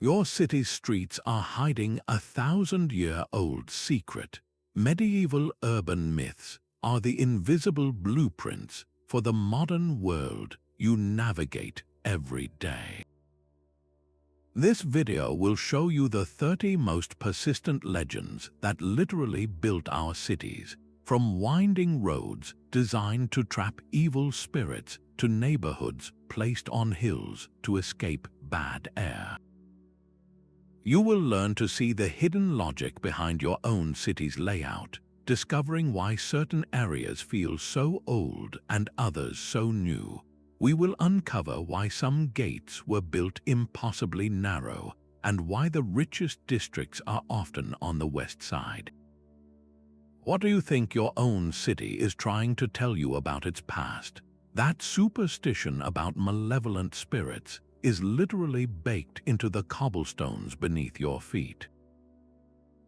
Your city's streets are hiding a 1,000-year-old secret. Medieval urban myths are the invisible blueprints for the modern world you navigate every day. This video will show you the 30 most persistent legends that literally built our cities, from winding roads designed to trap evil spirits to neighborhoods placed on hills to escape bad air. You will learn to see the hidden logic behind your own city's layout, discovering why certain areas feel so old and others so new. We will uncover why some gates were built impossibly narrow and why the richest districts are often on the west side. What do you think your own city is trying to tell you about its past? That superstition about malevolent spirits is literally baked into the cobblestones beneath your feet.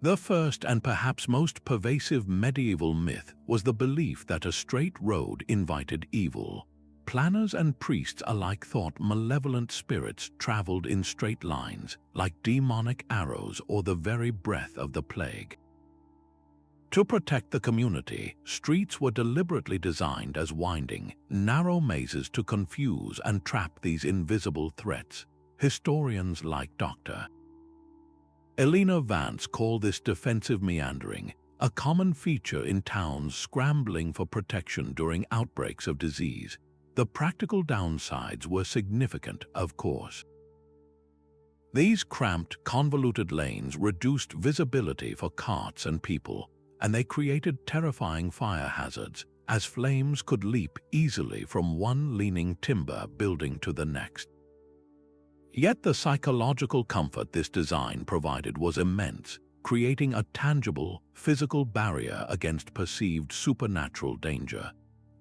The first and perhaps most pervasive medieval myth was the belief that a straight road invited evil. Planners and priests alike thought malevolent spirits traveled in straight lines, like demonic arrows or the very breath of the plague. To protect the community, streets were deliberately designed as winding, narrow mazes to confuse and trap these invisible threats. Historians like Dr. Elena Vance call this defensive meandering, a common feature in towns scrambling for protection during outbreaks of disease. The practical downsides were significant, of course. These cramped, convoluted lanes reduced visibility for carts and people, and they created terrifying fire hazards, as flames could leap easily from one leaning timber building to the next. Yet the psychological comfort this design provided was immense, creating a tangible, physical barrier against perceived supernatural danger.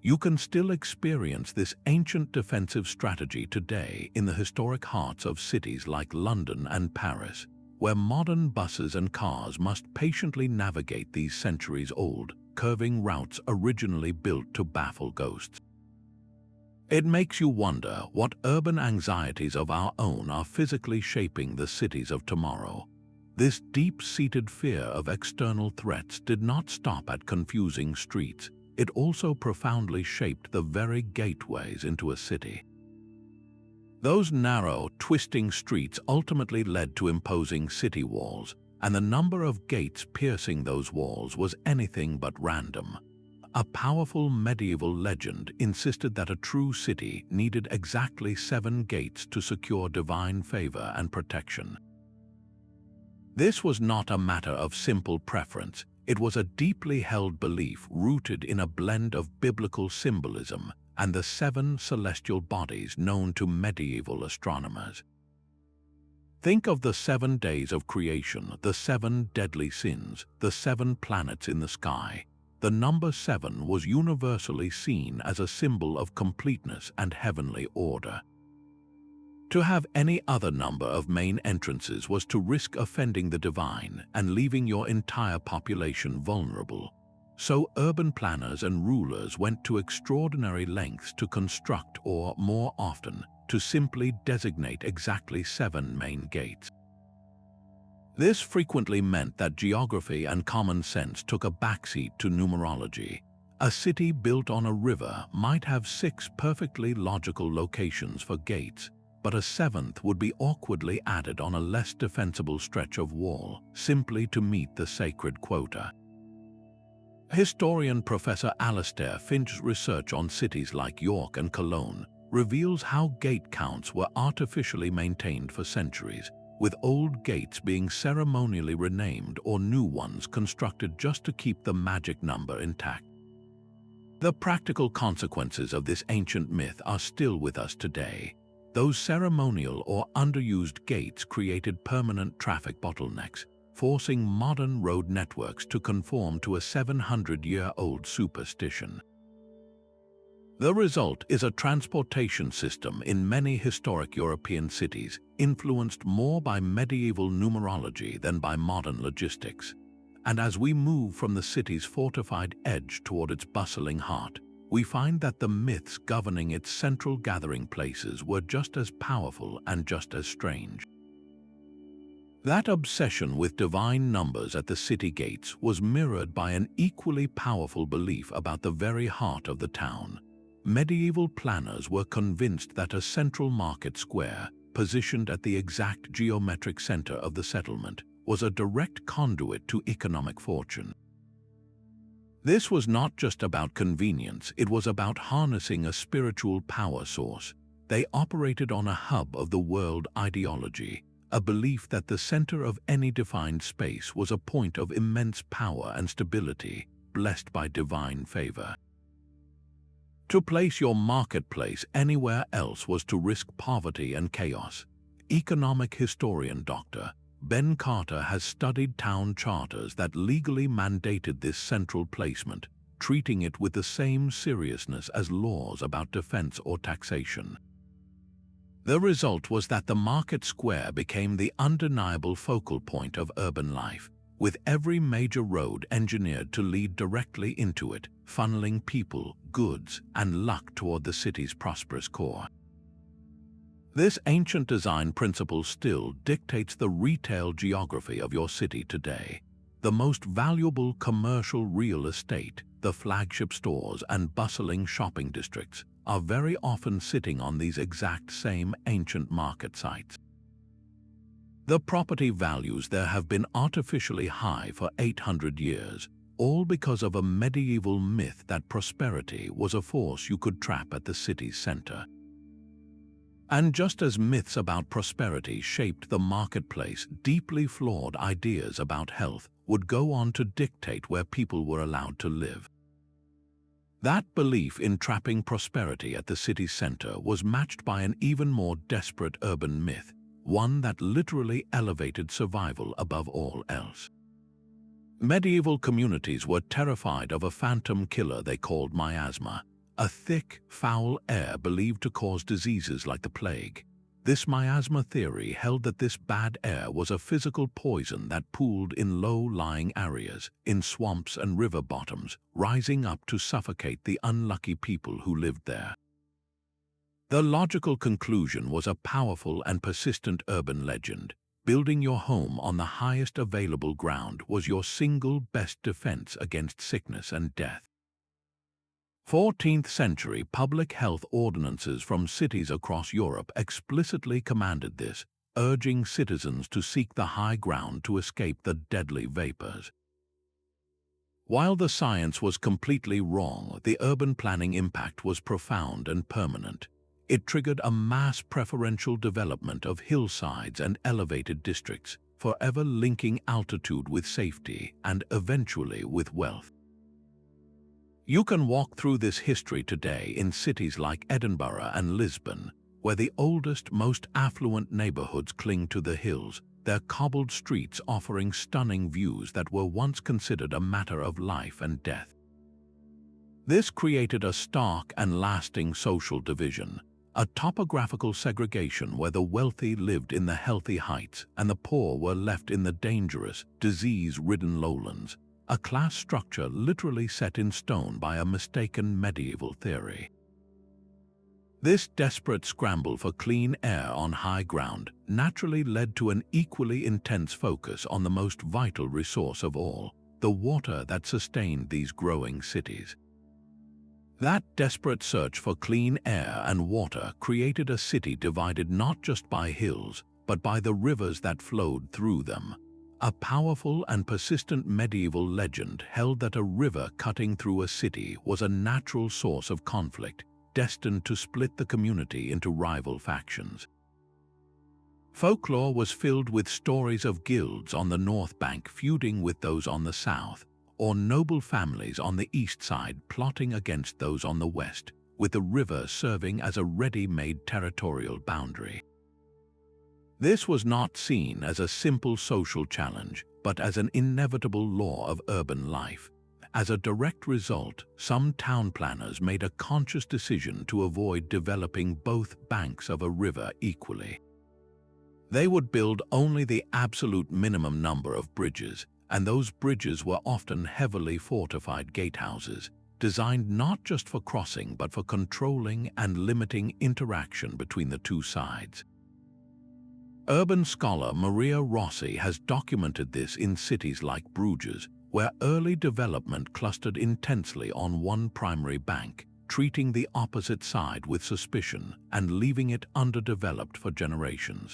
You can still experience this ancient defensive strategy today in the historic hearts of cities like London and Paris, where modern buses and cars must patiently navigate these centuries-old, curving routes originally built to baffle ghosts. It makes you wonder what urban anxieties of our own are physically shaping the cities of tomorrow. This deep-seated fear of external threats did not stop at confusing streets. It also profoundly shaped the very gateways into a city. Those narrow, twisting streets ultimately led to imposing city walls, and the number of gates piercing those walls was anything but random. A powerful medieval legend insisted that a true city needed exactly 7 gates to secure divine favor and protection. This was not a matter of simple preference. It was a deeply held belief rooted in a blend of biblical symbolism and the 7 celestial bodies known to medieval astronomers. Think of the 7 days of creation, the 7 deadly sins, the 7 planets in the sky. The number 7 was universally seen as a symbol of completeness and heavenly order. To have any other number of main entrances was to risk offending the divine and leaving your entire population vulnerable. So urban planners and rulers went to extraordinary lengths to construct, or more often, to simply designate exactly 7 main gates. This frequently meant that geography and common sense took a backseat to numerology. A city built on a river might have 6 perfectly logical locations for gates, but a 7th would be awkwardly added on a less defensible stretch of wall, simply to meet the sacred quota. Historian Professor Alastair Finch's research on cities like York and Cologne reveals how gate counts were artificially maintained for centuries, with old gates being ceremonially renamed or new ones constructed just to keep the magic number intact. The practical consequences of this ancient myth are still with us today. Those ceremonial or underused gates created permanent traffic bottlenecks, forcing modern road networks to conform to a 700-year-old superstition. The result is a transportation system in many historic European cities influenced more by medieval numerology than by modern logistics. And as we move from the city's fortified edge toward its bustling heart, we find that the myths governing its central gathering places were just as powerful and just as strange. That obsession with divine numbers at the city gates was mirrored by an equally powerful belief about the very heart of the town. Medieval planners were convinced that a central market square, positioned at the exact geometric center of the settlement, was a direct conduit to economic fortune. This was not just about convenience, it was about harnessing a spiritual power source. They operated on a hub of the world ideology, a belief that the center of any defined space was a point of immense power and stability, blessed by divine favor. To place your marketplace anywhere else was to risk poverty and chaos. Economic historian Dr. Ben Carter has studied town charters that legally mandated this central placement, treating it with the same seriousness as laws about defense or taxation. The result was that the market square became the undeniable focal point of urban life, with every major road engineered to lead directly into it, funneling people, goods, and luck toward the city's prosperous core. This ancient design principle still dictates the retail geography of your city today. The most valuable commercial real estate, the flagship stores and bustling shopping districts, are very often sitting on these exact same ancient market sites. The property values there have been artificially high for 800 years, all because of a medieval myth that prosperity was a force you could trap at the city's center. And just as myths about prosperity shaped the marketplace, deeply flawed ideas about health would go on to dictate where people were allowed to live. That belief in trapping prosperity at the city's center was matched by an even more desperate urban myth, one that literally elevated survival above all else. Medieval communities were terrified of a phantom killer they called miasma, a thick, foul air believed to cause diseases like the plague. This miasma theory held that this bad air was a physical poison that pooled in low-lying areas, in swamps and river bottoms, rising up to suffocate the unlucky people who lived there. The logical conclusion was a powerful and persistent urban legend. Building your home on the highest available ground was your single best defense against sickness and death. 14th century public health ordinances from cities across Europe explicitly commanded this, urging citizens to seek the high ground to escape the deadly vapors. While the science was completely wrong, the urban planning impact was profound and permanent. It triggered a mass preferential development of hillsides and elevated districts, forever linking altitude with safety and eventually with wealth. You can walk through this history today in cities like Edinburgh and Lisbon, where the oldest, most affluent neighborhoods cling to the hills, their cobbled streets offering stunning views that were once considered a matter of life and death. This created a stark and lasting social division, a topographical segregation where the wealthy lived in the healthy heights and the poor were left in the dangerous, disease-ridden lowlands. A class structure literally set in stone by a mistaken medieval theory. This desperate scramble for clean air on high ground naturally led to an equally intense focus on the most vital resource of all, the water that sustained these growing cities. That desperate search for clean air and water created a city divided not just by hills, but by the rivers that flowed through them. A powerful and persistent medieval legend held that a river cutting through a city was a natural source of conflict, destined to split the community into rival factions. Folklore was filled with stories of guilds on the north bank feuding with those on the south, or noble families on the east side plotting against those on the west, with the river serving as a ready-made territorial boundary. This was not seen as a simple social challenge, but as an inevitable law of urban life. As a direct result, some town planners made a conscious decision to avoid developing both banks of a river equally. They would build only the absolute minimum number of bridges, and those bridges were often heavily fortified gatehouses, designed not just for crossing but for controlling and limiting interaction between the two sides. Urban scholar Maria Rossi has documented this in cities like Bruges, where early development clustered intensely on one primary bank, treating the opposite side with suspicion and leaving it underdeveloped for generations.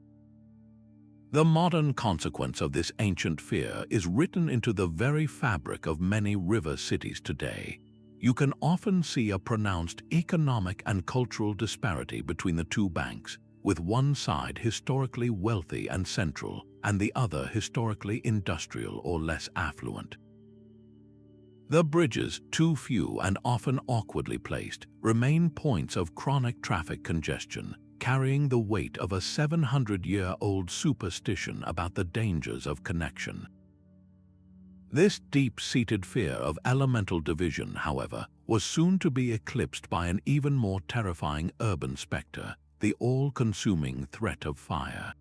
The modern consequence of this ancient fear is written into the very fabric of many river cities today. You can often see a pronounced economic and cultural disparity between the two banks, with one side historically wealthy and central, and the other historically industrial or less affluent. The bridges, too few and often awkwardly placed, remain points of chronic traffic congestion, carrying the weight of a 700-year-old superstition about the dangers of connection. This deep-seated fear of elemental division, however, was soon to be eclipsed by an even more terrifying urban spectre, the all-consuming threat of fire.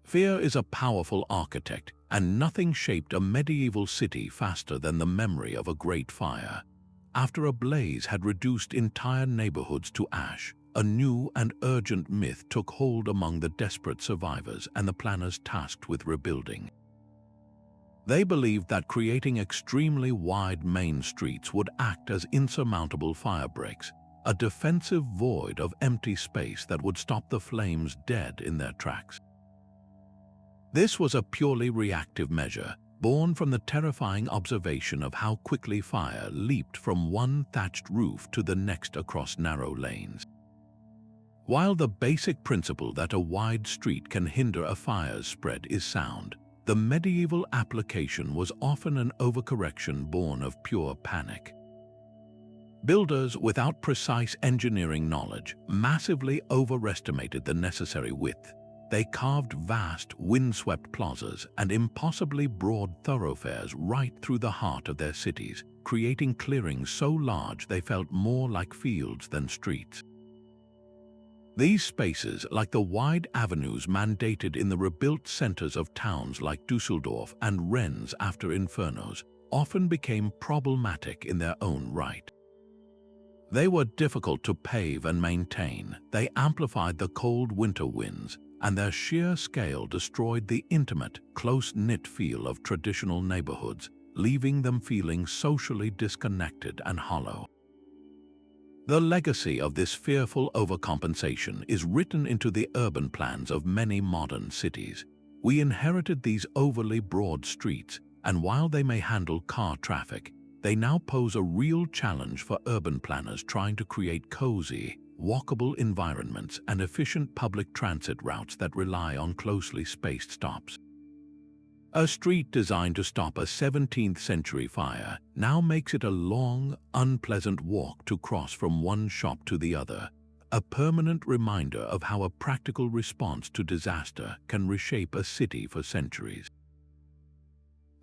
Fear is a powerful architect, and nothing shaped a medieval city faster than the memory of a great fire. After a blaze had reduced entire neighborhoods to ash, a new and urgent myth took hold among the desperate survivors and the planners tasked with rebuilding. They believed that creating extremely wide main streets would act as insurmountable firebreaks, a defensive void of empty space that would stop the flames dead in their tracks. This was a purely reactive measure, born from the terrifying observation of how quickly fire leaped from one thatched roof to the next across narrow lanes. While the basic principle that a wide street can hinder a fire's spread is sound, the medieval application was often an overcorrection born of pure panic. Builders without precise engineering knowledge massively overestimated the necessary width. They carved vast, windswept plazas and impossibly broad thoroughfares right through the heart of their cities, creating clearings so large they felt more like fields than streets. These spaces, like the wide avenues mandated in the rebuilt centers of towns like Düsseldorf and Rennes after infernos, often became problematic in their own right. They were difficult to pave and maintain, they amplified the cold winter winds, and their sheer scale destroyed the intimate, close-knit feel of traditional neighborhoods, leaving them feeling socially disconnected and hollow. The legacy of this fearful overcompensation is written into the urban plans of many modern cities. We inherited these overly broad streets, and while they may handle car traffic, they now pose a real challenge for urban planners trying to create cozy, walkable environments and efficient public transit routes that rely on closely spaced stops. A street designed to stop a 17th-century fire now makes it a long, unpleasant walk to cross from one shop to the other, a permanent reminder of how a practical response to disaster can reshape a city for centuries.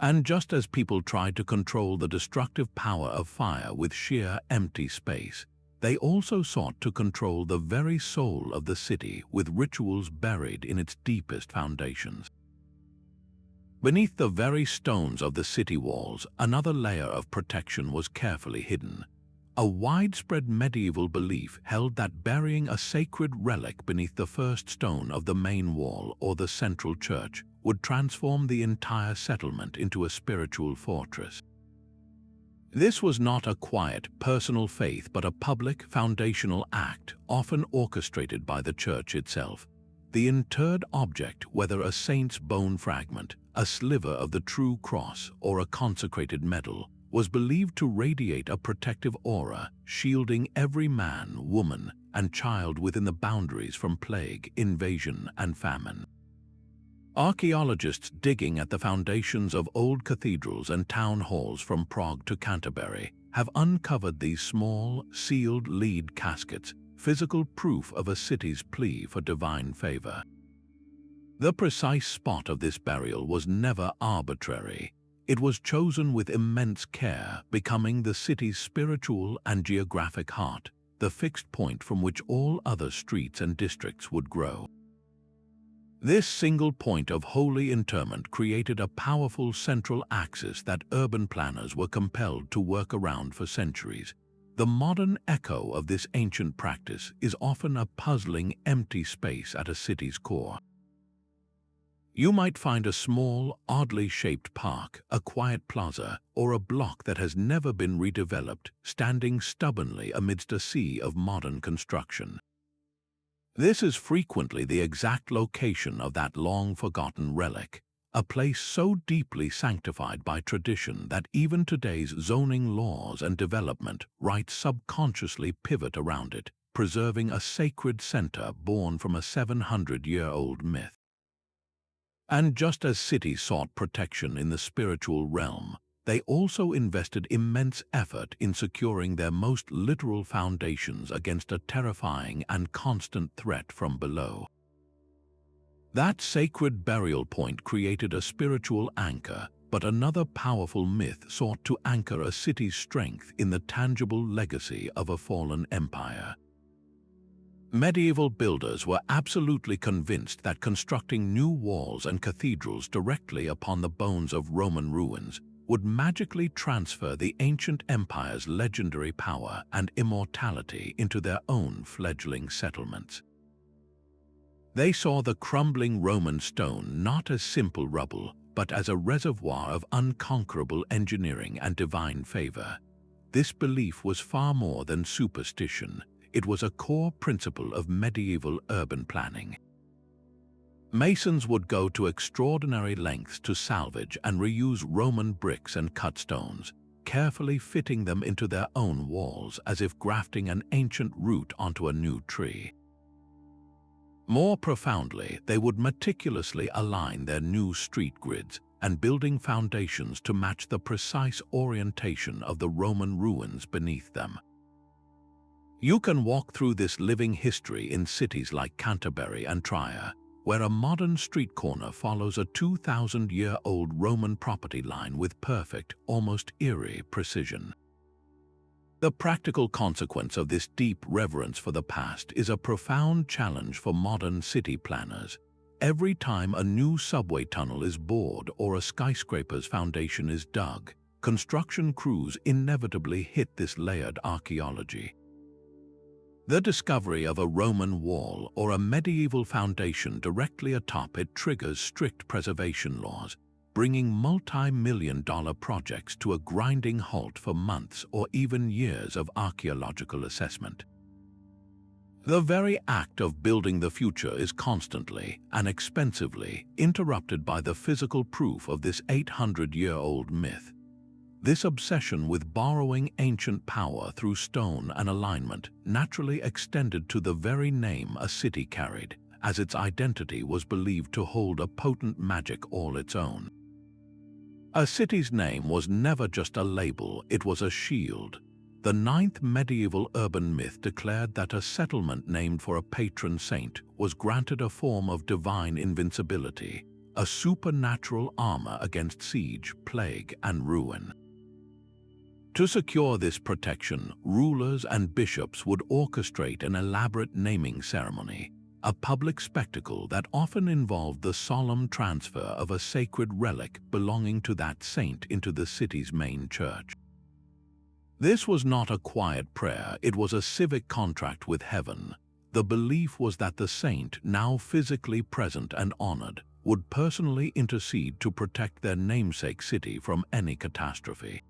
And just as people tried to control the destructive power of fire with sheer empty space, they also sought to control the very soul of the city with rituals buried in its deepest foundations. Beneath the very stones of the city walls, another layer of protection was carefully hidden. A widespread medieval belief held that burying a sacred relic beneath the first stone of the main wall or the central church would transform the entire settlement into a spiritual fortress. This was not a quiet, personal faith but a public, foundational act, often orchestrated by the church itself. The interred object, whether a saint's bone fragment, a sliver of the true cross, or a consecrated medal, was believed to radiate a protective aura, shielding every man, woman, and child within the boundaries from plague, invasion, and famine. Archaeologists digging at the foundations of old cathedrals and town halls from Prague to Canterbury have uncovered these small, sealed lead caskets, physical proof of a city's plea for divine favor. The precise spot of this burial was never arbitrary. It was chosen with immense care, becoming the city's spiritual and geographic heart, the fixed point from which all other streets and districts would grow. This single point of holy interment created a powerful central axis that urban planners were compelled to work around for centuries. The modern echo of this ancient practice is often a puzzling, empty space at a city's core. You might find a small, oddly shaped park, a quiet plaza, or a block that has never been redeveloped, standing stubbornly amidst a sea of modern construction. This is frequently the exact location of that long-forgotten relic, a place so deeply sanctified by tradition that even today's zoning laws and development rights subconsciously pivot around it, preserving a sacred center born from a 700-year-old myth. And just as cities sought protection in the spiritual realm, they also invested immense effort in securing their most literal foundations against a terrifying and constant threat from below. That sacred burial point created a spiritual anchor, but another powerful myth sought to anchor a city's strength in the tangible legacy of a fallen empire. Medieval builders were absolutely convinced that constructing new walls and cathedrals directly upon the bones of Roman ruins would magically transfer the ancient empire's legendary power and immortality into their own fledgling settlements. They saw the crumbling Roman stone not as simple rubble, but as a reservoir of unconquerable engineering and divine favor. This belief was far more than superstition. It was a core principle of medieval urban planning. Masons would go to extraordinary lengths to salvage and reuse Roman bricks and cut stones, carefully fitting them into their own walls as if grafting an ancient root onto a new tree. More profoundly, they would meticulously align their new street grids and building foundations to match the precise orientation of the Roman ruins beneath them. You can walk through this living history in cities like Canterbury and Trier, where a modern street corner follows a 2,000-year-old Roman property line with perfect, almost eerie precision. The practical consequence of this deep reverence for the past is a profound challenge for modern city planners. Every time a new subway tunnel is bored or a skyscraper's foundation is dug, construction crews inevitably hit this layered archaeology. The discovery of a Roman wall or a medieval foundation directly atop it triggers strict preservation laws, bringing multi-million-dollar projects to a grinding halt for months or even years of archaeological assessment. The very act of building the future is constantly and expensively interrupted by the physical proof of this 800-year-old myth. This obsession with borrowing ancient power through stone and alignment naturally extended to the very name a city carried, as its identity was believed to hold a potent magic all its own. A city's name was never just a label, it was a shield. The 9th medieval urban myth declared that a settlement named for a patron saint was granted a form of divine invincibility, a supernatural armor against siege, plague, and ruin. To secure this protection, rulers and bishops would orchestrate an elaborate naming ceremony, a public spectacle that often involved the solemn transfer of a sacred relic belonging to that saint into the city's main church. This was not a quiet prayer, it was a civic contract with heaven. The belief was that the saint, now physically present and honored, would personally intercede to protect their namesake city from any catastrophe.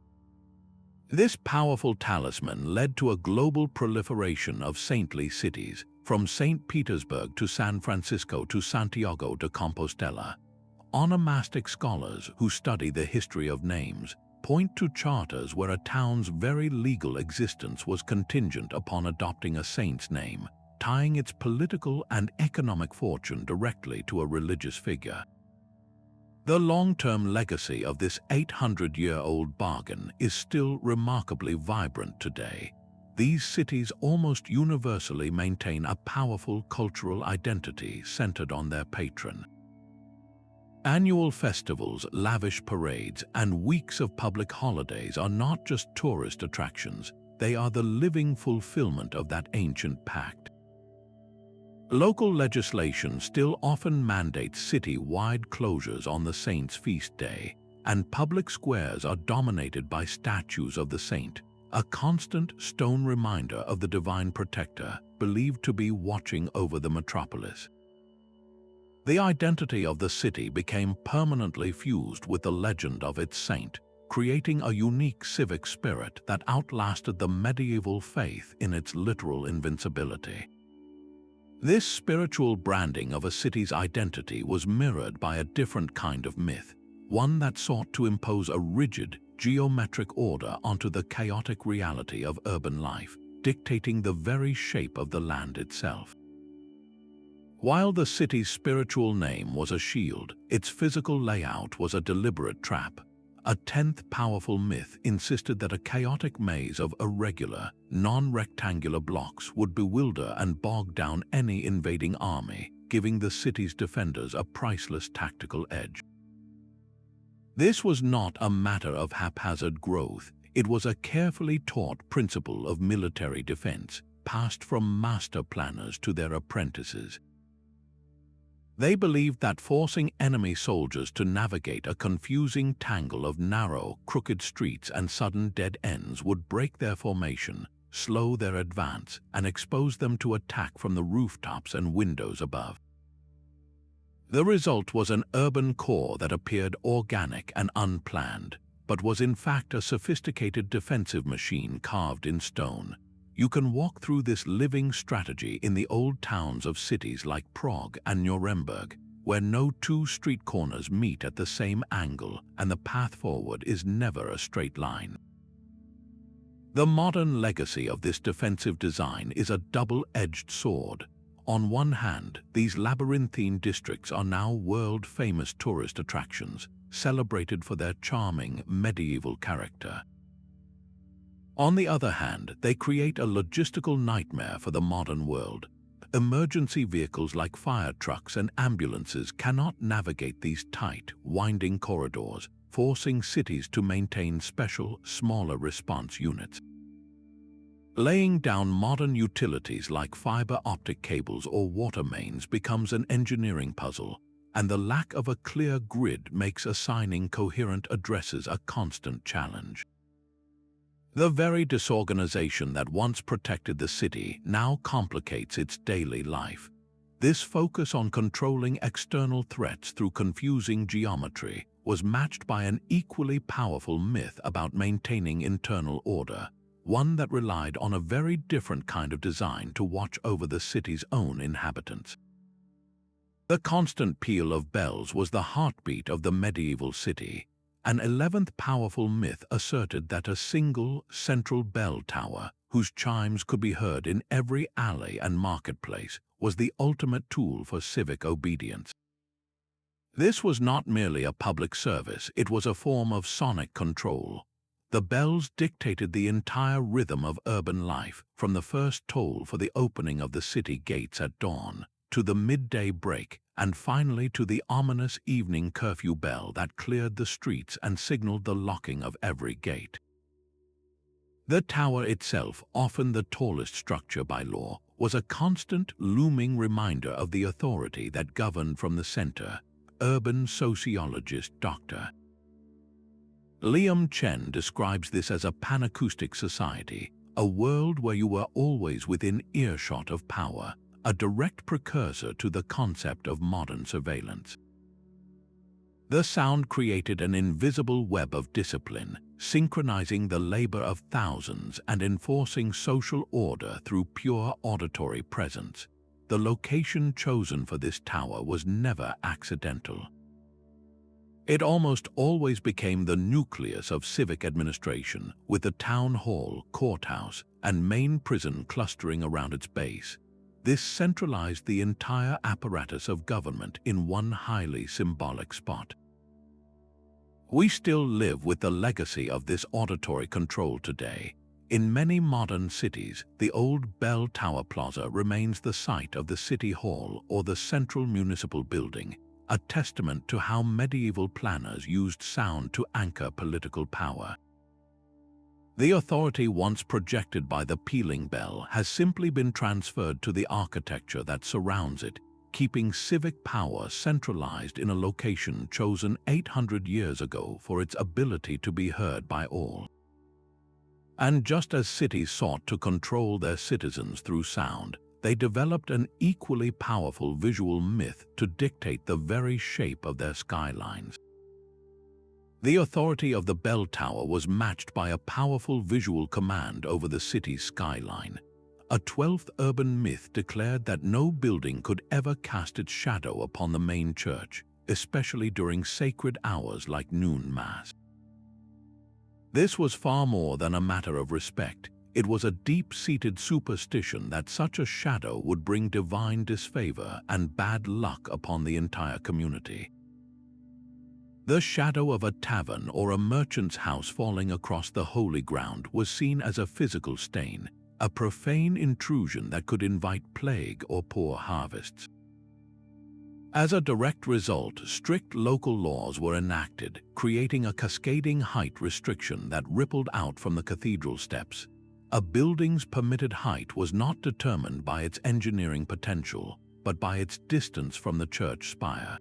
This powerful talisman led to a global proliferation of saintly cities, from St. Petersburg to San Francisco to Santiago de Compostela. Onomastic scholars who study the history of names point to charters where a town's very legal existence was contingent upon adopting a saint's name, tying its political and economic fortune directly to a religious figure. The long-term legacy of this 800-year-old bargain is still remarkably vibrant today. These cities almost universally maintain a powerful cultural identity centered on their patron. Annual festivals, lavish parades, and weeks of public holidays are not just tourist attractions, they are the living fulfillment of that ancient pact. Local legislation still often mandates city-wide closures on the saint's feast day, and public squares are dominated by statues of the saint, a constant stone reminder of the divine protector believed to be watching over the metropolis. The identity of the city became permanently fused with the legend of its saint, creating a unique civic spirit that outlasted the medieval faith in its literal invincibility. This spiritual branding of a city's identity was mirrored by a different kind of myth, one that sought to impose a rigid, geometric order onto the chaotic reality of urban life, dictating the very shape of the land itself. While the city's spiritual name was a shield, its physical layout was a deliberate trap. A 10th powerful myth insisted that a chaotic maze of irregular, non-rectangular blocks would bewilder and bog down any invading army, giving the city's defenders a priceless tactical edge. This was not a matter of haphazard growth. It was a carefully taught principle of military defense, passed from master planners to their apprentices. They believed that forcing enemy soldiers to navigate a confusing tangle of narrow, crooked streets and sudden dead ends would break their formation, slow their advance, and expose them to attack from the rooftops and windows above. The result was an urban core that appeared organic and unplanned, but was in fact a sophisticated defensive machine carved in stone. You can walk through this living strategy in the old towns of cities like Prague and Nuremberg, where no two street corners meet at the same angle and the path forward is never a straight line. The modern legacy of this defensive design is a double-edged sword. On one hand, these labyrinthine districts are now world-famous tourist attractions, celebrated for their charming medieval character. On the other hand, they create a logistical nightmare for the modern world. Emergency vehicles like fire trucks and ambulances cannot navigate these tight, winding corridors, forcing cities to maintain special, smaller response units. Laying down modern utilities like fiber optic cables or water mains becomes an engineering puzzle, and the lack of a clear grid makes assigning coherent addresses a constant challenge. The very disorganization that once protected the city now complicates its daily life. This focus on controlling external threats through confusing geometry was matched by an equally powerful myth about maintaining internal order, one that relied on a very different kind of design to watch over the city's own inhabitants. The constant peal of bells was the heartbeat of the medieval city. An 11th powerful myth asserted that a single, central bell tower, whose chimes could be heard in every alley and marketplace, was the ultimate tool for civic obedience. This was not merely a public service, it was a form of sonic control. The bells dictated the entire rhythm of urban life, from the first toll for the opening of the city gates at dawn, to the midday break, and finally to the ominous evening curfew bell that cleared the streets and signaled the locking of every gate. The tower itself, often the tallest structure by law, was a constant, looming reminder of the authority that governed from the center. Urban sociologist Dr. Liam Chen describes this as a panacoustic society, a world where you were always within earshot of power, a direct precursor to the concept of modern surveillance. The sound created an invisible web of discipline, synchronizing the labor of thousands and enforcing social order through pure auditory presence. The location chosen for this tower was never accidental. It almost always became the nucleus of civic administration, with the town hall, courthouse, and main prison clustering around its base. This centralized the entire apparatus of government in one highly symbolic spot. We still live with the legacy of this auditory control today. In many modern cities, the old bell tower plaza remains the site of the city hall or the central municipal building, a testament to how medieval planners used sound to anchor political power. The authority once projected by the pealing bell has simply been transferred to the architecture that surrounds it, keeping civic power centralized in a location chosen 800 years ago for its ability to be heard by all. And just as cities sought to control their citizens through sound, they developed an equally powerful visual myth to dictate the very shape of their skylines. The authority of the bell tower was matched by a powerful visual command over the city's skyline. A 12th urban myth declared that no building could ever cast its shadow upon the main church, especially during sacred hours like noon mass. This was far more than a matter of respect. It was a deep-seated superstition that such a shadow would bring divine disfavor and bad luck upon the entire community. The shadow of a tavern or a merchant's house falling across the holy ground was seen as a physical stain, a profane intrusion that could invite plague or poor harvests. As a direct result, strict local laws were enacted, creating a cascading height restriction that rippled out from the cathedral steps. A building's permitted height was not determined by its engineering potential, but by its distance from the church spire.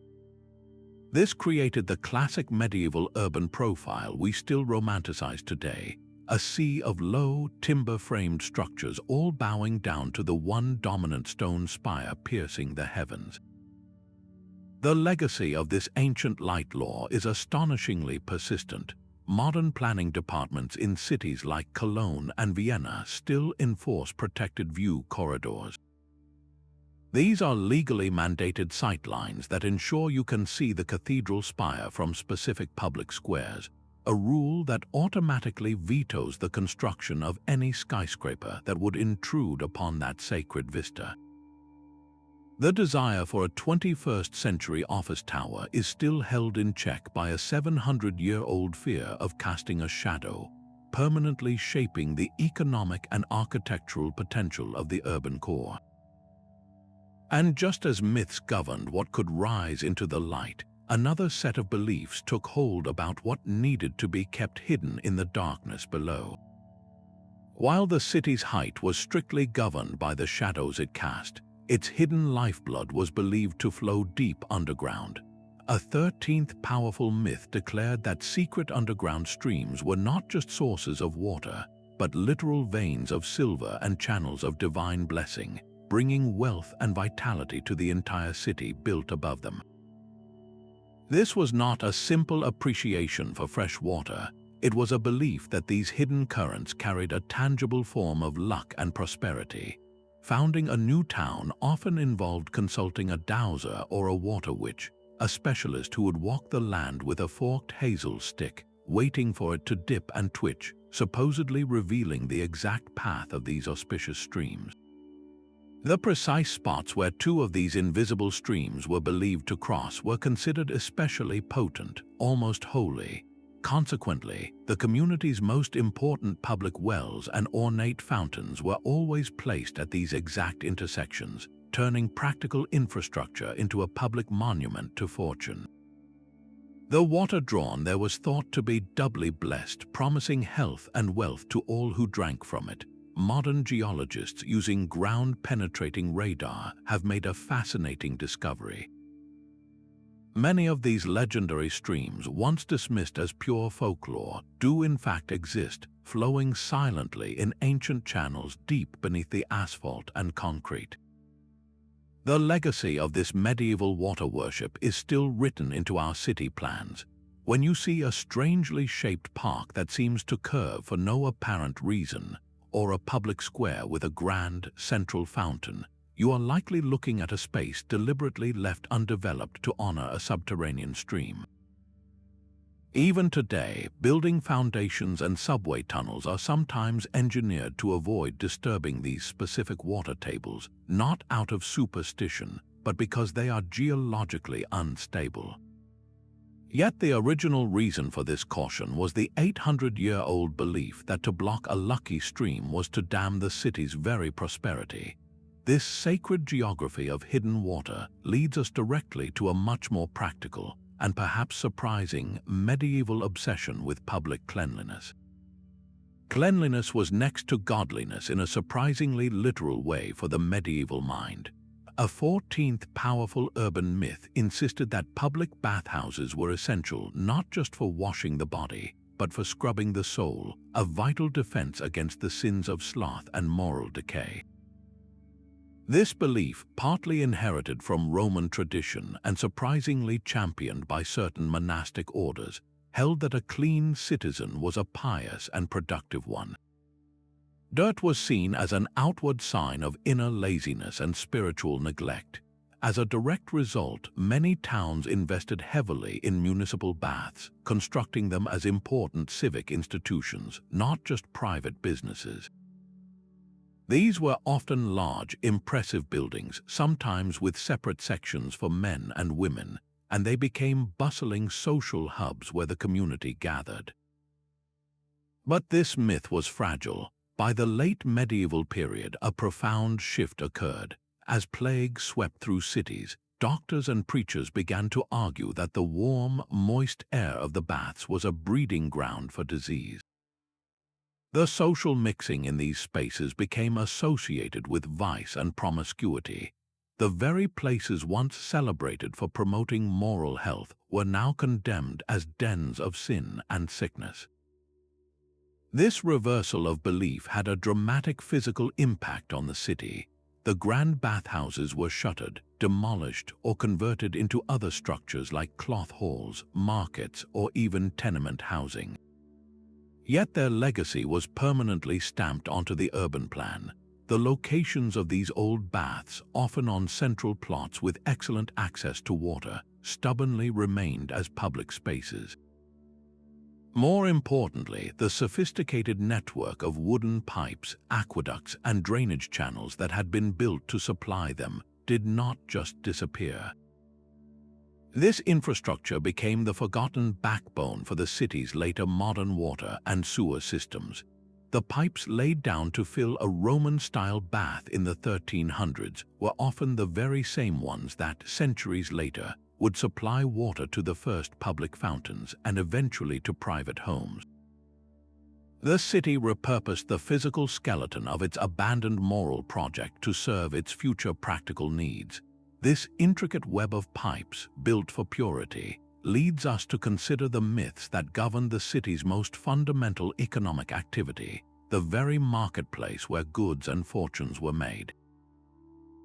This created the classic medieval urban profile we still romanticize today, a sea of low, timber-framed structures all bowing down to the one dominant stone spire piercing the heavens. The legacy of this ancient light law is astonishingly persistent. Modern planning departments in cities like Cologne and Vienna still enforce protected view corridors. These are legally mandated sightlines that ensure you can see the cathedral spire from specific public squares, a rule that automatically vetoes the construction of any skyscraper that would intrude upon that sacred vista. The desire for a 21st century office tower is still held in check by a 700-year-old fear of casting a shadow, permanently shaping the economic and architectural potential of the urban core. And just as myths governed what could rise into the light, another set of beliefs took hold about what needed to be kept hidden in the darkness below. While the city's height was strictly governed by the shadows it cast, its hidden lifeblood was believed to flow deep underground. A 13th powerful myth declared that secret underground streams were not just sources of water, but literal veins of silver and channels of divine blessing, bringing wealth and vitality to the entire city built above them. This was not a simple appreciation for fresh water. It was a belief that these hidden currents carried a tangible form of luck and prosperity. Founding a new town often involved consulting a dowser or a water witch, a specialist who would walk the land with a forked hazel stick, waiting for it to dip and twitch, supposedly revealing the exact path of these auspicious streams. The precise spots where two of these invisible streams were believed to cross were considered especially potent, almost holy. Consequently, the community's most important public wells and ornate fountains were always placed at these exact intersections, turning practical infrastructure into a public monument to fortune. The water drawn there was thought to be doubly blessed, promising health and wealth to all who drank from it. Modern geologists using ground-penetrating radar have made a fascinating discovery. Many of these legendary streams, once dismissed as pure folklore, do in fact exist, flowing silently in ancient channels deep beneath the asphalt and concrete. The legacy of this medieval water worship is still written into our city plans. When you see a strangely shaped park that seems to curve for no apparent reason, or a public square with a grand, central fountain, you are likely looking at a space deliberately left undeveloped to honor a subterranean stream. Even today, building foundations and subway tunnels are sometimes engineered to avoid disturbing these specific water tables, not out of superstition, but because they are geologically unstable. Yet the original reason for this caution was the 800-year-old belief that to block a lucky stream was to dam the city's very prosperity. This sacred geography of hidden water leads us directly to a much more practical and perhaps surprising medieval obsession with public cleanliness. Cleanliness was next to godliness in a surprisingly literal way for the medieval mind. A 14th powerful urban myth insisted that public bathhouses were essential not just for washing the body, but for scrubbing the soul, a vital defense against the sins of sloth and moral decay. This belief, partly inherited from Roman tradition and surprisingly championed by certain monastic orders, held that a clean citizen was a pious and productive one. Dirt was seen as an outward sign of inner laziness and spiritual neglect. As a direct result, many towns invested heavily in municipal baths, constructing them as important civic institutions, not just private businesses. These were often large, impressive buildings, sometimes with separate sections for men and women, and they became bustling social hubs where the community gathered. But this myth was fragile. By the late medieval period, a profound shift occurred. As plague swept through cities, doctors and preachers began to argue that the warm, moist air of the baths was a breeding ground for disease. The social mixing in these spaces became associated with vice and promiscuity. The very places once celebrated for promoting moral health were now condemned as dens of sin and sickness. This reversal of belief had a dramatic physical impact on the city. The grand bathhouses were shuttered, demolished, or converted into other structures like cloth halls, markets, or even tenement housing. Yet their legacy was permanently stamped onto the urban plan. The locations of these old baths, often on central plots with excellent access to water, stubbornly remained as public spaces. More importantly, the sophisticated network of wooden pipes, aqueducts, and drainage channels that had been built to supply them did not just disappear. This infrastructure became the forgotten backbone for the city's later modern water and sewer systems. The pipes laid down to fill a Roman-style bath in the 1300s were often the very same ones that, centuries later, would supply water to the first public fountains and eventually to private homes. The city repurposed the physical skeleton of its abandoned moral project to serve its future practical needs. This intricate web of pipes, built for purity, leads us to consider the myths that govern the city's most fundamental economic activity, the very marketplace where goods and fortunes were made.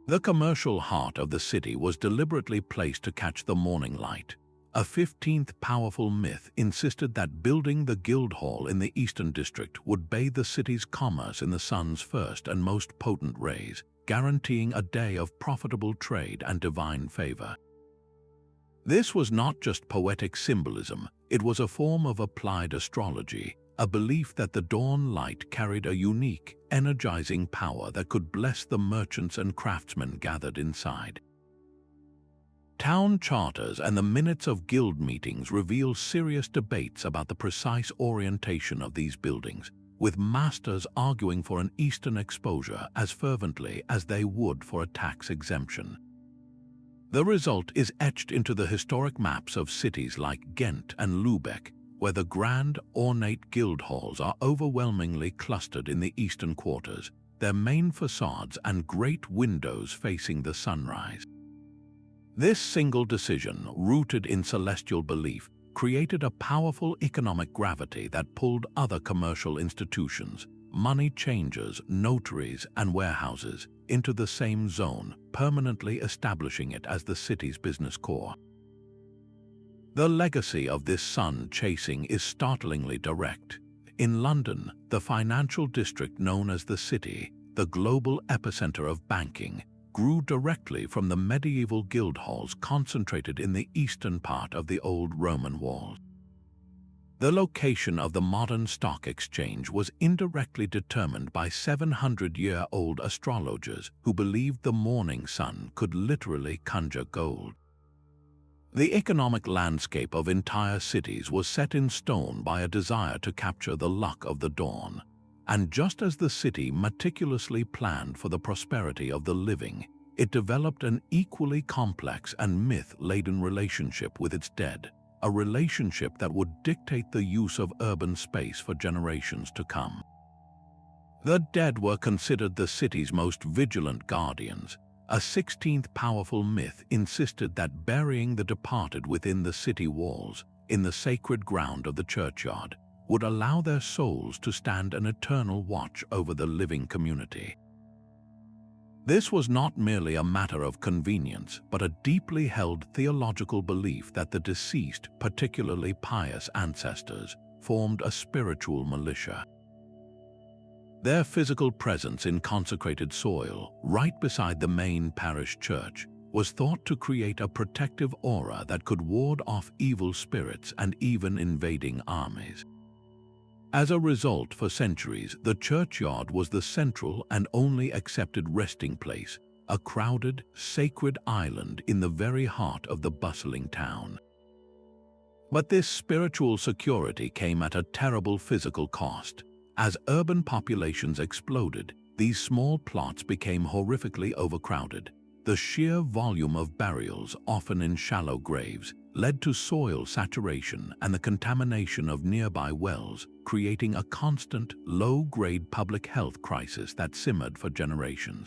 The commercial heart of the city was deliberately placed to catch the morning light. A 15th powerful myth insisted that building the Guildhall in the Eastern District would bathe the city's commerce in the sun's first and most potent rays, guaranteeing a day of profitable trade and divine favor. This was not just poetic symbolism, it was a form of applied astrology, a belief that the dawn light carried a unique, energizing power that could bless the merchants and craftsmen gathered inside. Town charters and the minutes of guild meetings reveal serious debates about the precise orientation of these buildings, with masters arguing for an eastern exposure as fervently as they would for a tax exemption. The result is etched into the historic maps of cities like Ghent and Lübeck, where the grand, ornate guild halls are overwhelmingly clustered in the eastern quarters, their main facades and great windows facing the sunrise. This single decision, rooted in celestial belief, created a powerful economic gravity that pulled other commercial institutions, money changers, notaries, and warehouses into the same zone, permanently establishing it as the city's business core. The legacy of this sun chasing is startlingly direct. In London, the financial district known as the City, the global epicenter of banking, grew directly from the medieval guild halls concentrated in the eastern part of the old Roman walls. The location of the modern stock exchange was indirectly determined by 700-year-old astrologers who believed the morning sun could literally conjure gold. The economic landscape of entire cities was set in stone by a desire to capture the luck of the dawn. And just as the city meticulously planned for the prosperity of the living, it developed an equally complex and myth-laden relationship with its dead, a relationship that would dictate the use of urban space for generations to come. The dead were considered the city's most vigilant guardians. A 16th powerful myth insisted that burying the departed within the city walls, in the sacred ground of the churchyard, would allow their souls to stand an eternal watch over the living community. This was not merely a matter of convenience, but a deeply held theological belief that the deceased, particularly pious ancestors, formed a spiritual militia. Their physical presence in consecrated soil, right beside the main parish church, was thought to create a protective aura that could ward off evil spirits and even invading armies. As a result, for centuries, the churchyard was the central and only accepted resting place, a crowded, sacred island in the very heart of the bustling town. But this spiritual security came at a terrible physical cost. As urban populations exploded, these small plots became horrifically overcrowded. The sheer volume of burials, often in shallow graves, led to soil saturation and the contamination of nearby wells, creating a constant, low-grade public health crisis that simmered for generations.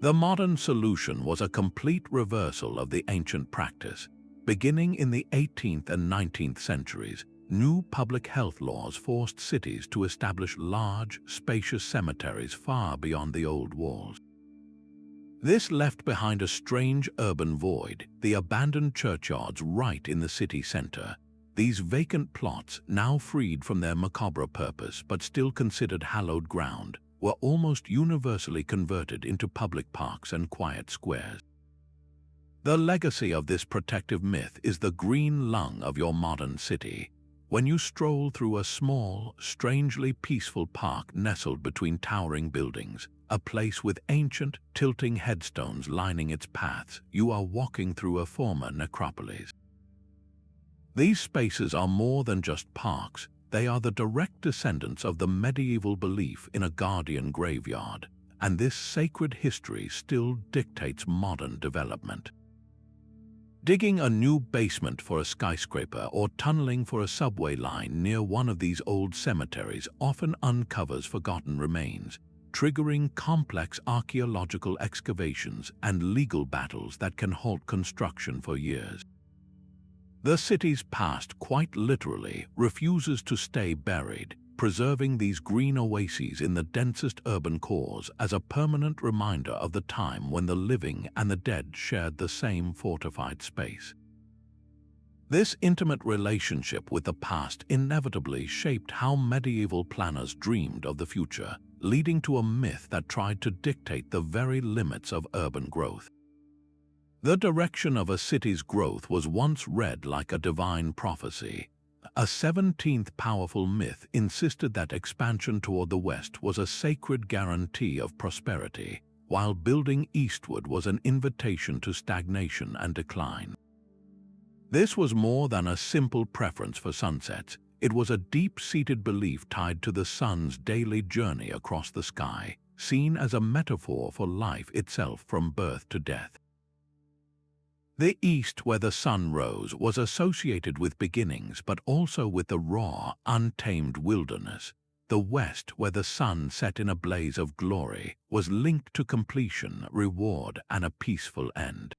The modern solution was a complete reversal of the ancient practice. Beginning in the 18th and 19th centuries, new public health laws forced cities to establish large, spacious cemeteries far beyond the old walls. This left behind a strange urban void, the abandoned churchyards right in the city center. These vacant plots, now freed from their macabre purpose but still considered hallowed ground, were almost universally converted into public parks and quiet squares. The legacy of this protective myth is the green lung of your modern city. When you stroll through a small, strangely peaceful park nestled between towering buildings, a place with ancient, tilting headstones lining its paths, you are walking through a former necropolis. These spaces are more than just parks. They are the direct descendants of the medieval belief in a guardian graveyard, and this sacred history still dictates modern development. Digging a new basement for a skyscraper or tunneling for a subway line near one of these old cemeteries often uncovers forgotten remains, triggering complex archaeological excavations and legal battles that can halt construction for years. The city's past, quite literally, refuses to stay buried, preserving these green oases in the densest urban cores as a permanent reminder of the time when the living and the dead shared the same fortified space. This intimate relationship with the past inevitably shaped how medieval planners dreamed of the future, leading to a myth that tried to dictate the very limits of urban growth. The direction of a city's growth was once read like a divine prophecy. A 17th powerful myth insisted that expansion toward the west was a sacred guarantee of prosperity, while building eastward was an invitation to stagnation and decline. This was more than a simple preference for sunsets. It was a deep-seated belief tied to the sun's daily journey across the sky, seen as a metaphor for life itself from birth to death. The east, where the sun rose, was associated with beginnings but also with the raw, untamed wilderness. The west, where the sun set in a blaze of glory, was linked to completion, reward, and a peaceful end.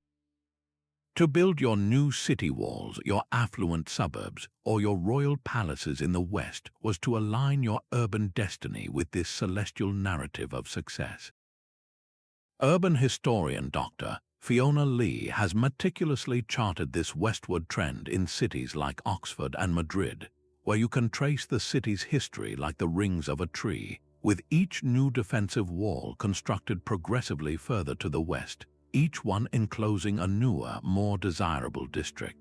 To build your new city walls, your affluent suburbs, or your royal palaces in the west was to align your urban destiny with this celestial narrative of success. Urban historian Dr. Fiona Lee has meticulously charted this westward trend in cities like Oxford and Madrid, where you can trace the city's history like the rings of a tree, with each new defensive wall constructed progressively further to the west, each one enclosing a newer, more desirable district.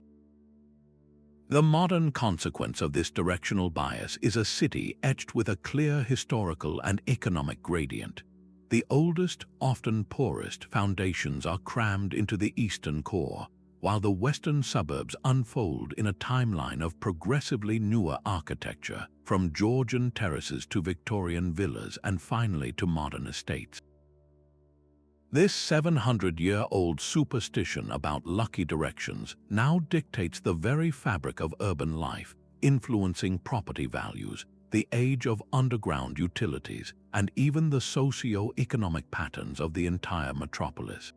The modern consequence of this directional bias is a city etched with a clear historical and economic gradient. The oldest, often poorest, foundations are crammed into the eastern core, while the western suburbs unfold in a timeline of progressively newer architecture, from Georgian terraces to Victorian villas and finally to modern estates. This 700-year-old superstition about lucky directions now dictates the very fabric of urban life, influencing property values, the age of underground utilities, and even the socio-economic patterns of the entire metropolis.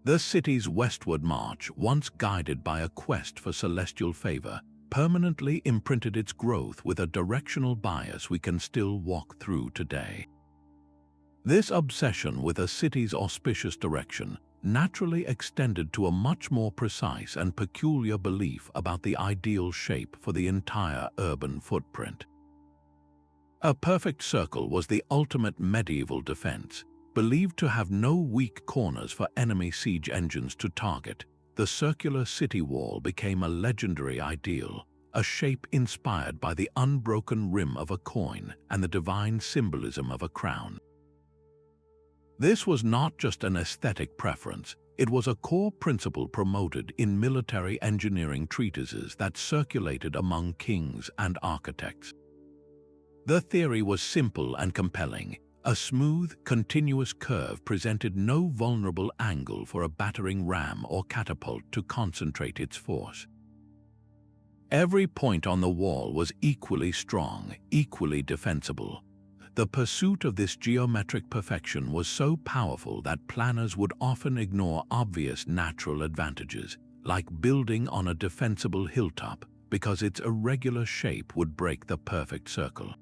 The city's westward march, once guided by a quest for celestial favor, permanently imprinted its growth with a directional bias we can still walk through today. This obsession with a city's auspicious direction naturally extended to a much more precise and peculiar belief about the ideal shape for the entire urban footprint. A perfect circle was the ultimate medieval defense. Believed to have no weak corners for enemy siege engines to target, the circular city wall became a legendary ideal, a shape inspired by the unbroken rim of a coin and the divine symbolism of a crown. This was not just an aesthetic preference, it was a core principle promoted in military engineering treatises that circulated among kings and architects. The theory was simple and compelling. A smooth, continuous curve presented no vulnerable angle for a battering ram or catapult to concentrate its force. Every point on the wall was equally strong, equally defensible. The pursuit of this geometric perfection was so powerful that planners would often ignore obvious natural advantages, like building on a defensible hilltop, because its irregular shape would break the perfect circle.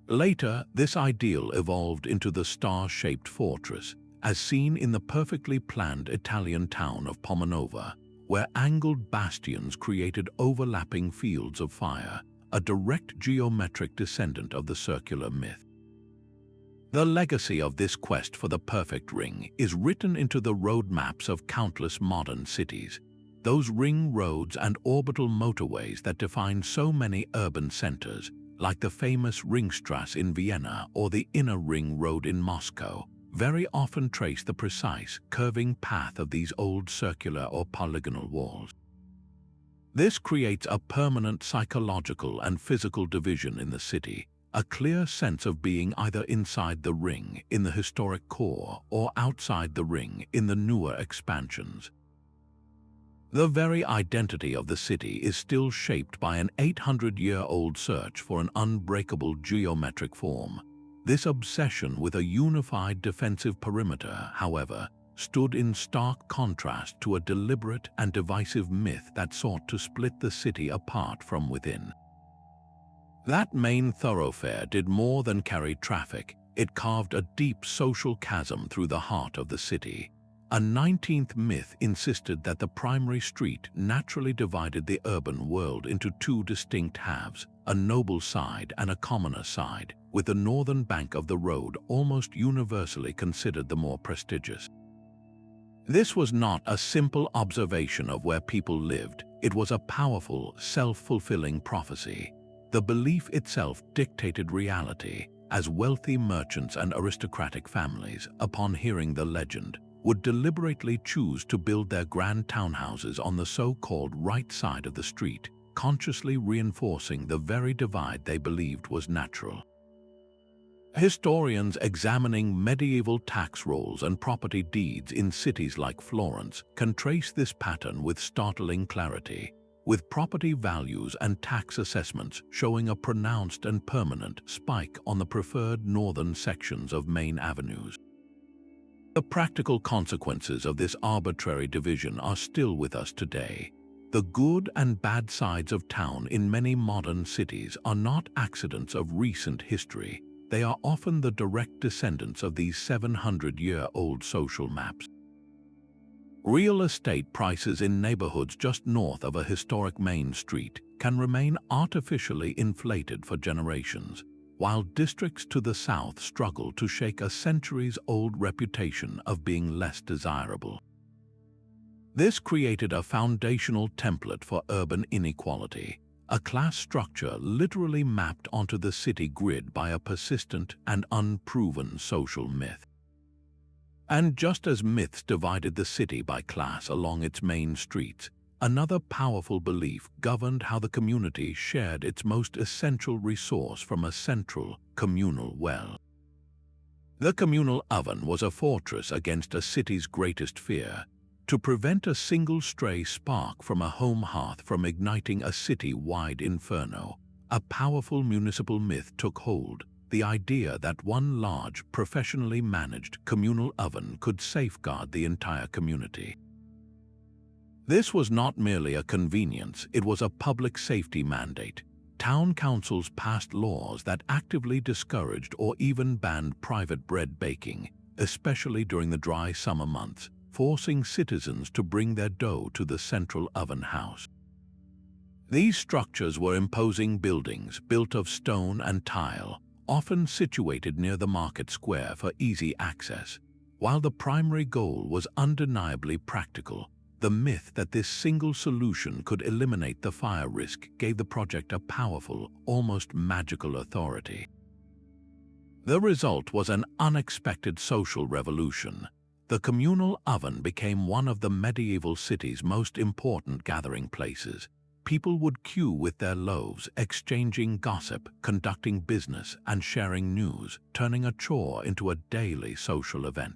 Later, this ideal evolved into the star-shaped fortress, as seen in the perfectly planned Italian town of Pomonova, where angled bastions created overlapping fields of fire, a direct geometric descendant of the circular myth. The legacy of this quest for the perfect ring is written into the roadmaps of countless modern cities, those ring roads and orbital motorways that define so many urban centers, like the famous Ringstrasse in Vienna or the Inner Ring Road in Moscow, very often trace the precise, curving path of these old circular or polygonal walls. This creates a permanent psychological and physical division in the city, a clear sense of being either inside the ring in the historic core or outside the ring in the newer expansions. The very identity of the city is still shaped by an 800-year-old search for an unbreakable geometric form. This obsession with a unified defensive perimeter, however, stood in stark contrast to a deliberate and divisive myth that sought to split the city apart from within. That main thoroughfare did more than carry traffic. It carved a deep social chasm through the heart of the city. A 19th myth insisted that the primary street naturally divided the urban world into two distinct halves, a noble side and a commoner side, with the northern bank of the road almost universally considered the more prestigious. This was not a simple observation of where people lived, it was a powerful, self-fulfilling prophecy. The belief itself dictated reality, as wealthy merchants and aristocratic families, upon hearing the legend, would deliberately choose to build their grand townhouses on the so-called right side of the street, consciously reinforcing the very divide they believed was natural. Historians examining medieval tax rolls and property deeds in cities like Florence can trace this pattern with startling clarity, with property values and tax assessments showing a pronounced and permanent spike on the preferred northern sections of main avenues. The practical consequences of this arbitrary division are still with us today. The good and bad sides of town in many modern cities are not accidents of recent history. They are often the direct descendants of these 700-year-old social maps. Real estate prices in neighborhoods just north of a historic main street can remain artificially inflated for generations, while districts to the south struggle to shake a centuries-old reputation of being less desirable. This created a foundational template for urban inequality, a class structure literally mapped onto the city grid by a persistent and unproven social myth. And just as myths divided the city by class along its main streets, another powerful belief governed how the community shared its most essential resource from a central, communal well. The communal oven was a fortress against a city's greatest fear, to prevent a single stray spark from a home hearth from igniting a city-wide inferno. A powerful municipal myth took hold, the idea that one large, professionally managed communal oven could safeguard the entire community. This was not merely a convenience, it was a public safety mandate. town councils passed laws that actively discouraged or even banned private bread baking, especially during the dry summer months, forcing citizens to bring their dough to the central oven house. These structures were imposing buildings built of stone and tile, often situated near the market square for easy access. While the primary goal was undeniably practical, the myth that this single solution could eliminate the fire risk gave the project a powerful, almost magical authority. The result was an unexpected social revolution. The communal oven became one of the medieval city's most important gathering places. People would queue with their loaves, exchanging gossip, conducting business, and sharing news, turning a chore into a daily social event.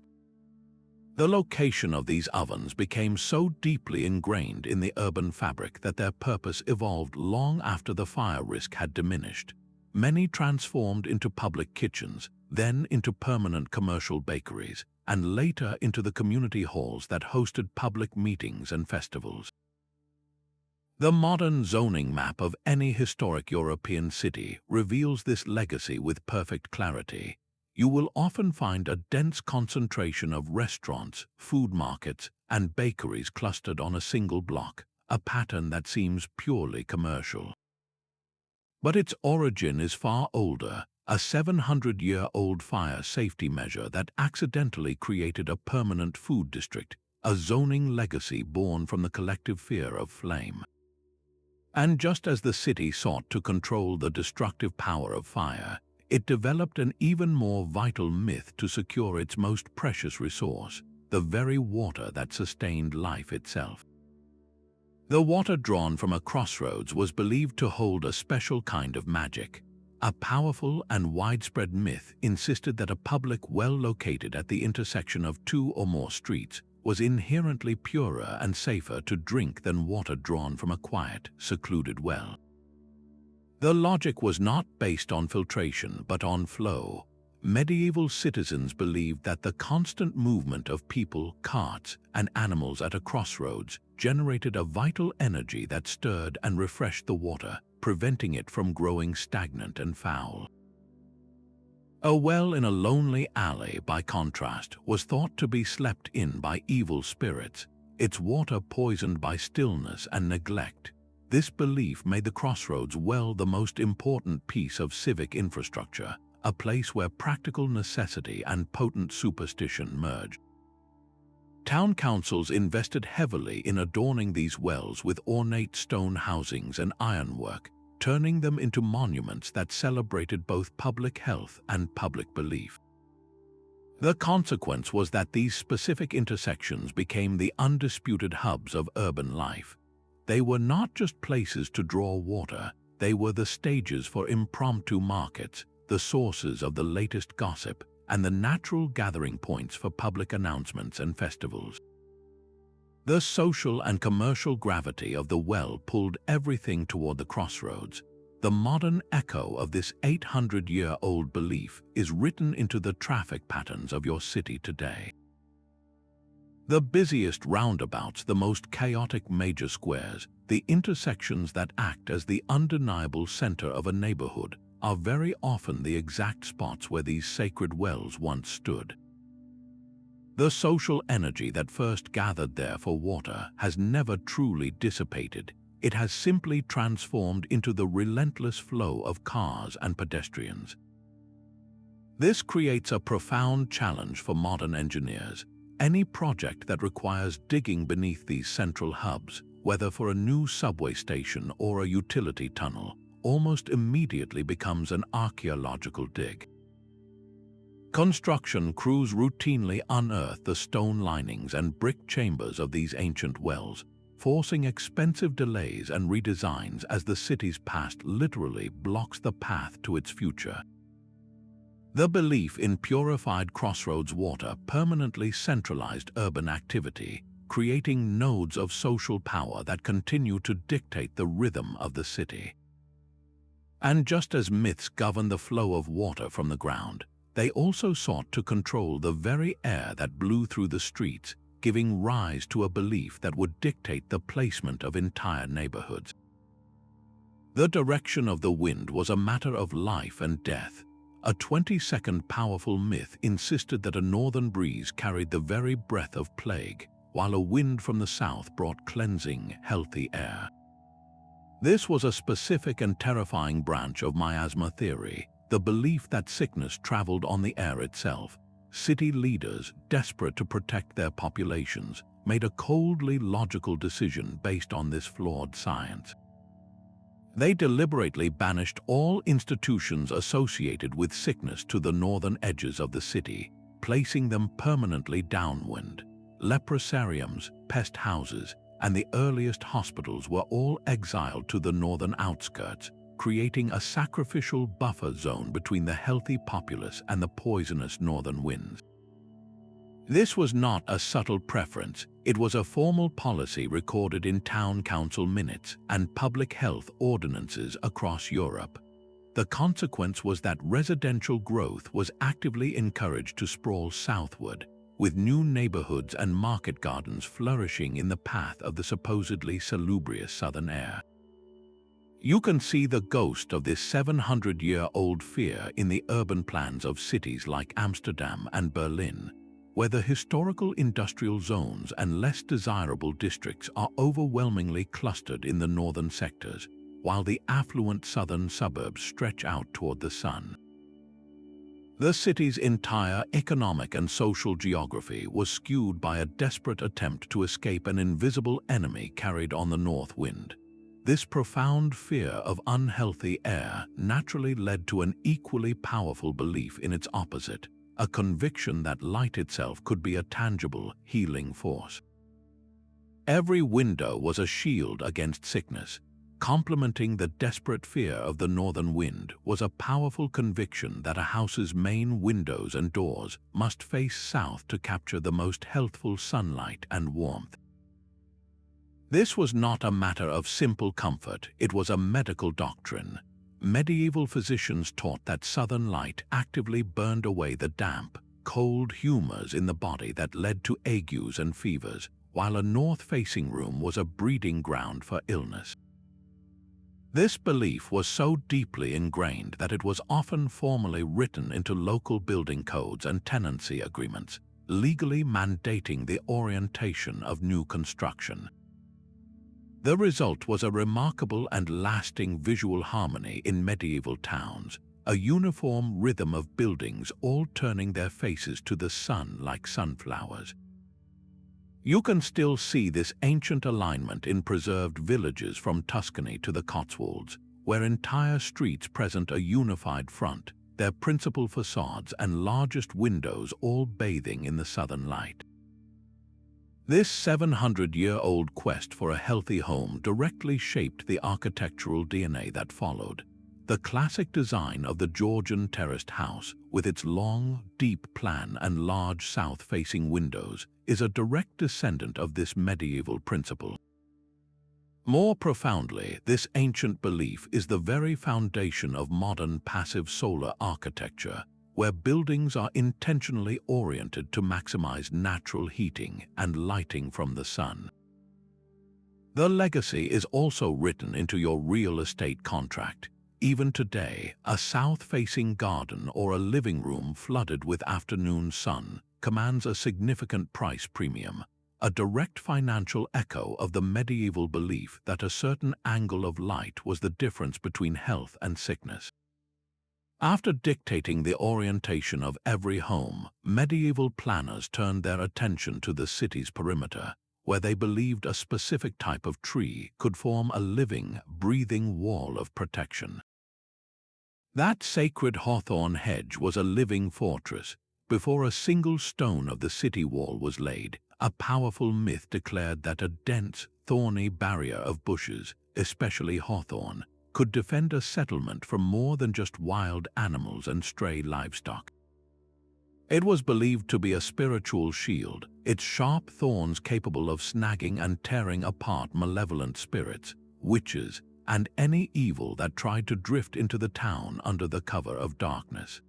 The location of these ovens became so deeply ingrained in the urban fabric that their purpose evolved long after the fire risk had diminished. Many transformed into public kitchens, then into permanent commercial bakeries, and later into the community halls that hosted public meetings and festivals. The modern zoning map of any historic European city reveals this legacy with perfect clarity. You will often find a dense concentration of restaurants, food markets, and bakeries clustered on a single block, a pattern that seems purely commercial. But its origin is far older, a 700-year-old fire safety measure that accidentally created a permanent food district, a zoning legacy born from the collective fear of flame. And just as the city sought to control the destructive power of fire, it developed an even more vital myth to secure its most precious resource, the very water that sustained life itself. The water drawn from a crossroads was believed to hold a special kind of magic. A powerful and widespread myth insisted that a public well located at the intersection of two or more streets was inherently purer and safer to drink than water drawn from a quiet, secluded well. The logic was not based on filtration but on flow. Medieval citizens believed that the constant movement of people, carts, and animals at a crossroads generated a vital energy that stirred and refreshed the water, preventing it from growing stagnant and foul. A well in a lonely alley, by contrast, was thought to be slept in by evil spirits, its water poisoned by stillness and neglect. This belief made the crossroads well the most important piece of civic infrastructure, a place where practical necessity and potent superstition merged. Town councils invested heavily in adorning these wells with ornate stone housings and ironwork, turning them into monuments that celebrated both public health and public belief. The consequence was that these specific intersections became the undisputed hubs of urban life. They were not just places to draw water, they were the stages for impromptu markets, the sources of the latest gossip, and the natural gathering points for public announcements and festivals. The social and commercial gravity of the well pulled everything toward the crossroads. The modern echo of this 800-year-old belief is written into the traffic patterns of your city today. The busiest roundabouts, the most chaotic major squares, the intersections that act as the undeniable center of a neighborhood, are very often the exact spots where these sacred wells once stood. The social energy that first gathered there for water has never truly dissipated. It has simply transformed into the relentless flow of cars and pedestrians. This creates a profound challenge for modern engineers. Any project that requires digging beneath these central hubs, whether for a new subway station or a utility tunnel, almost immediately becomes an archaeological dig. Construction crews routinely unearth the stone linings and brick chambers of these ancient wells, forcing expensive delays and redesigns as the city's past literally blocks the path to its future. The belief in purified crossroads water permanently centralized urban activity, creating nodes of social power that continue to dictate the rhythm of the city. And just as myths govern the flow of water from the ground, they also sought to control the very air that blew through the streets, giving rise to a belief that would dictate the placement of entire neighborhoods. The direction of the wind was a matter of life and death. A 20-second powerful myth insisted that a northern breeze carried the very breath of plague, while a wind from the south brought cleansing, healthy air. This was a specific and terrifying branch of miasma theory, the belief that sickness traveled on the air itself. City leaders, desperate to protect their populations, made a coldly logical decision based on this flawed science. They deliberately banished all institutions associated with sickness to the northern edges of the city, placing them permanently downwind. Leprosariums, pest houses, and the earliest hospitals were all exiled to the northern outskirts, creating a sacrificial buffer zone between the healthy populace and the poisonous northern winds. This was not a subtle preference, it was a formal policy recorded in town council minutes and public health ordinances across Europe. The consequence was that residential growth was actively encouraged to sprawl southward, with new neighborhoods and market gardens flourishing in the path of the supposedly salubrious southern air. You can see the ghost of this 700-year-old fear in the urban plans of cities like Amsterdam and Berlin, where the historical industrial zones and less desirable districts are overwhelmingly clustered in the northern sectors, while the affluent southern suburbs stretch out toward the sun. The city's entire economic and social geography was skewed by a desperate attempt to escape an invisible enemy carried on the north wind. This profound fear of unhealthy air naturally led to an equally powerful belief in its opposite, a conviction that light itself could be a tangible, healing force. Every window was a shield against sickness. Complementing the desperate fear of the northern wind was a powerful conviction that a house's main windows and doors must face south to capture the most healthful sunlight and warmth. This was not a matter of simple comfort, it was a medical doctrine. Medieval physicians taught that southern light actively burned away the damp, cold humors in the body that led to agues and fevers, while a north-facing room was a breeding ground for illness. This belief was so deeply ingrained that it was often formally written into local building codes and tenancy agreements, legally mandating the orientation of new construction. The result was a remarkable and lasting visual harmony in medieval towns, a uniform rhythm of buildings all turning their faces to the sun like sunflowers. You can still see this ancient alignment in preserved villages from Tuscany to the Cotswolds, where entire streets present a unified front, their principal facades and largest windows all bathing in the southern light. This 700-year-old quest for a healthy home directly shaped the architectural DNA that followed. The classic design of the Georgian terraced house, with its long, deep plan and large south-facing windows, is a direct descendant of this medieval principle. More profoundly, this ancient belief is the very foundation of modern passive solar architecture, where buildings are intentionally oriented to maximize natural heating and lighting from the sun. The legacy is also written into your real estate contract. Even today, a south-facing garden or a living room flooded with afternoon sun commands a significant price premium, a direct financial echo of the medieval belief that a certain angle of light was the difference between health and sickness. After dictating the orientation of every home, medieval planners turned their attention to the city's perimeter, where they believed a specific type of tree could form a living, breathing wall of protection. That sacred hawthorn hedge was a living fortress. Before a single stone of the city wall was laid, a powerful myth declared that a dense, thorny barrier of bushes, especially hawthorn, could defend a settlement from more than just wild animals and stray livestock. It was believed to be a spiritual shield, its sharp thorns capable of snagging and tearing apart malevolent spirits, witches, and any evil that tried to drift into the town under the cover of darkness.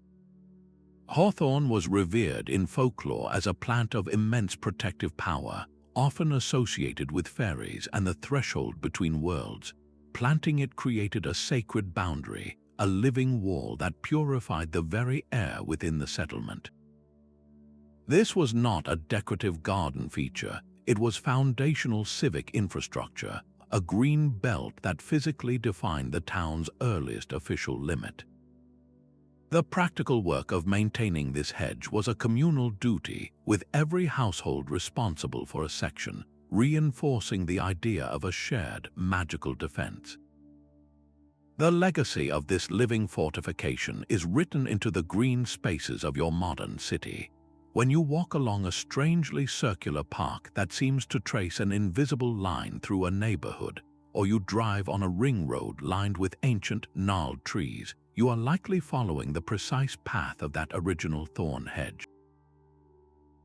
Hawthorn was revered in folklore as a plant of immense protective power, often associated with fairies and the threshold between worlds. Planting it created a sacred boundary, a living wall that purified the very air within the settlement. This was not a decorative garden feature, it was foundational civic infrastructure, a green belt that physically defined the town's earliest official limit. The practical work of maintaining this hedge was a communal duty, with every household responsible for a section, reinforcing the idea of a shared magical defense. The legacy of this living fortification is written into the green spaces of your modern city. When you walk along a strangely circular park that seems to trace an invisible line through a neighborhood, or you drive on a ring road lined with ancient, gnarled trees, you are likely following the precise path of that original thorn hedge.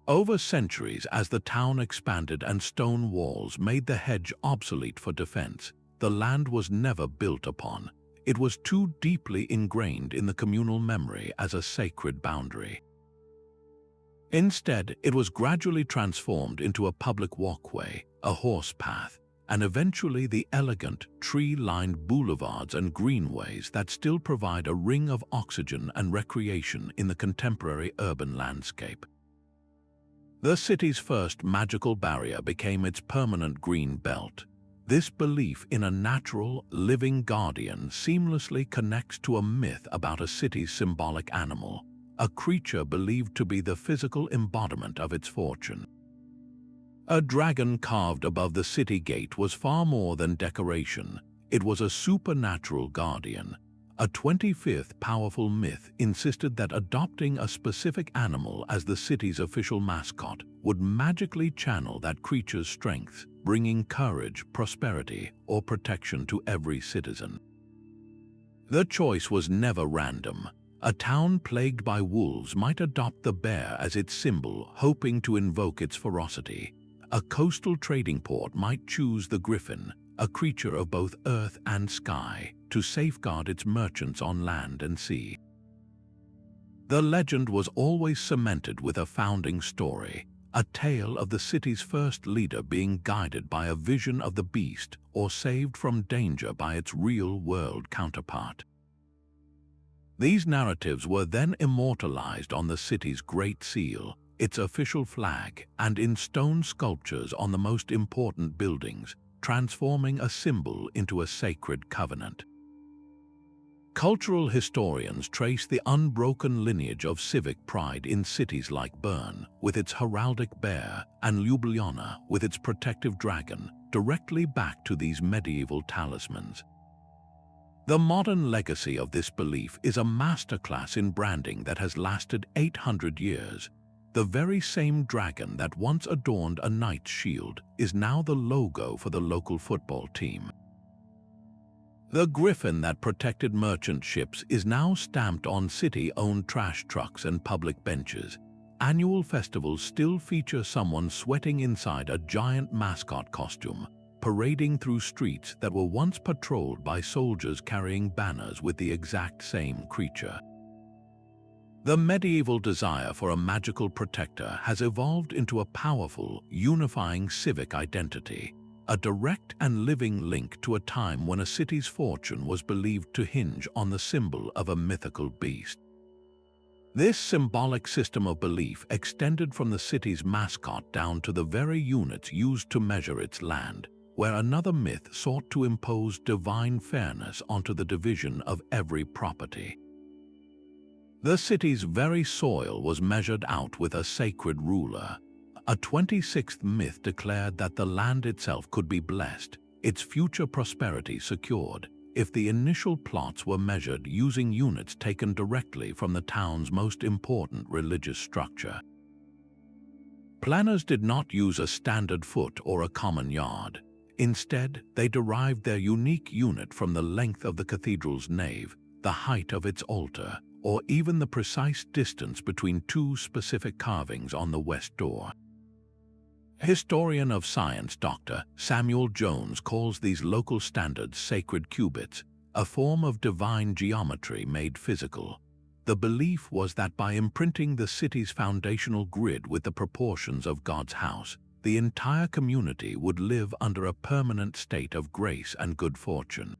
Over centuries, as the town expanded and stone walls made the hedge obsolete for defense, the land was never built upon. It was too deeply ingrained in the communal memory as a sacred boundary. Instead, it was gradually transformed into a public walkway, a horse path, and eventually the elegant, tree-lined boulevards and greenways that still provide a ring of oxygen and recreation in the contemporary urban landscape. The city's first magical barrier became its permanent green belt. This belief in a natural, living guardian seamlessly connects to a myth about a city's symbolic animal, a creature believed to be the physical embodiment of its fortune. A dragon carved above the city gate was far more than decoration. It was a supernatural guardian. A 25th powerful myth insisted that adopting a specific animal as the city's official mascot would magically channel that creature's strength, bringing courage, prosperity, or protection to every citizen. The choice was never random. A town plagued by wolves might adopt the bear as its symbol, hoping to invoke its ferocity. A coastal trading port might choose the griffin, a creature of both earth and sky, to safeguard its merchants on land and sea. The legend was always cemented with a founding story, a tale of the city's first leader being guided by a vision of the beast or saved from danger by its real-world counterpart. These narratives were then immortalized on the city's Great Seal, its official flag, and in stone sculptures on the most important buildings, transforming a symbol into a sacred covenant. Cultural historians trace the unbroken lineage of civic pride in cities like Bern, with its heraldic bear, and Ljubljana, with its protective dragon, directly back to these medieval talismans. The modern legacy of this belief is a masterclass in branding that has lasted 800 years. The very same dragon that once adorned a knight's shield is now the logo for the local football team. The griffin that protected merchant ships is now stamped on city-owned trash trucks and public benches. Annual festivals still feature someone sweating inside a giant mascot costume, parading through streets that were once patrolled by soldiers carrying banners with the exact same creature. The medieval desire for a magical protector has evolved into a powerful, unifying civic identity, a direct and living link to a time when a city's fortune was believed to hinge on the symbol of a mythical beast. This symbolic system of belief extended from the city's mascot down to the very units used to measure its land, where another myth sought to impose divine fairness onto the division of every property. The city's very soil was measured out with a sacred ruler. A 26th myth declared that the land itself could be blessed, its future prosperity secured, if the initial plots were measured using units taken directly from the town's most important religious structure. Planners did not use a standard foot or a common yard. Instead, they derived their unique unit from the length of the cathedral's nave, the height of its altar, or even the precise distance between two specific carvings on the west door. Historian of science Dr. Samuel Jones calls these local standards sacred cubits, a form of divine geometry made physical. The belief was that by imprinting the city's foundational grid with the proportions of God's house, the entire community would live under a permanent state of grace and good fortune.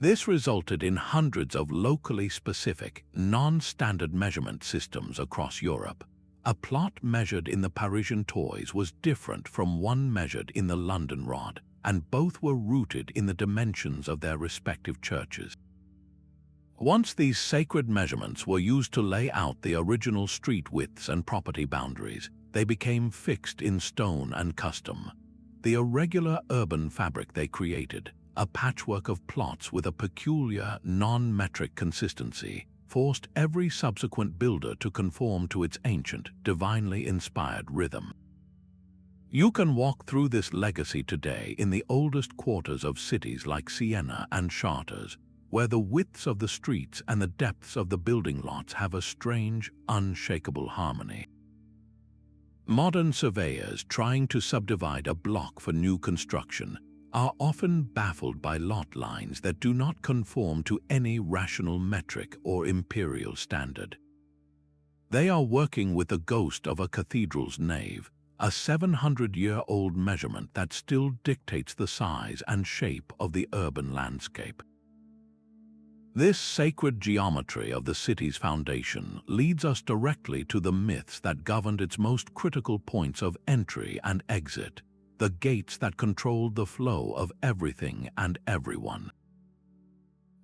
This resulted in hundreds of locally specific, non-standard measurement systems across Europe. A plot measured in the Parisian toys was different from one measured in the London rod, and both were rooted in the dimensions of their respective churches. Once these sacred measurements were used to lay out the original street widths and property boundaries, they became fixed in stone and custom. The irregular urban fabric they created, a patchwork of plots with a peculiar, non-metric consistency, forced every subsequent builder to conform to its ancient, divinely inspired rhythm. You can walk through this legacy today in the oldest quarters of cities like Siena and Chartres, where the widths of the streets and the depths of the building lots have a strange, unshakable harmony. Modern surveyors trying to subdivide a block for new construction are often baffled by lot lines that do not conform to any rational metric or imperial standard. They are working with the ghost of a cathedral's nave, a 700-year-old measurement that still dictates the size and shape of the urban landscape. This sacred geometry of the city's foundation leads us directly to the myths that governed its most critical points of entry and exit, the gates that controlled the flow of everything and everyone.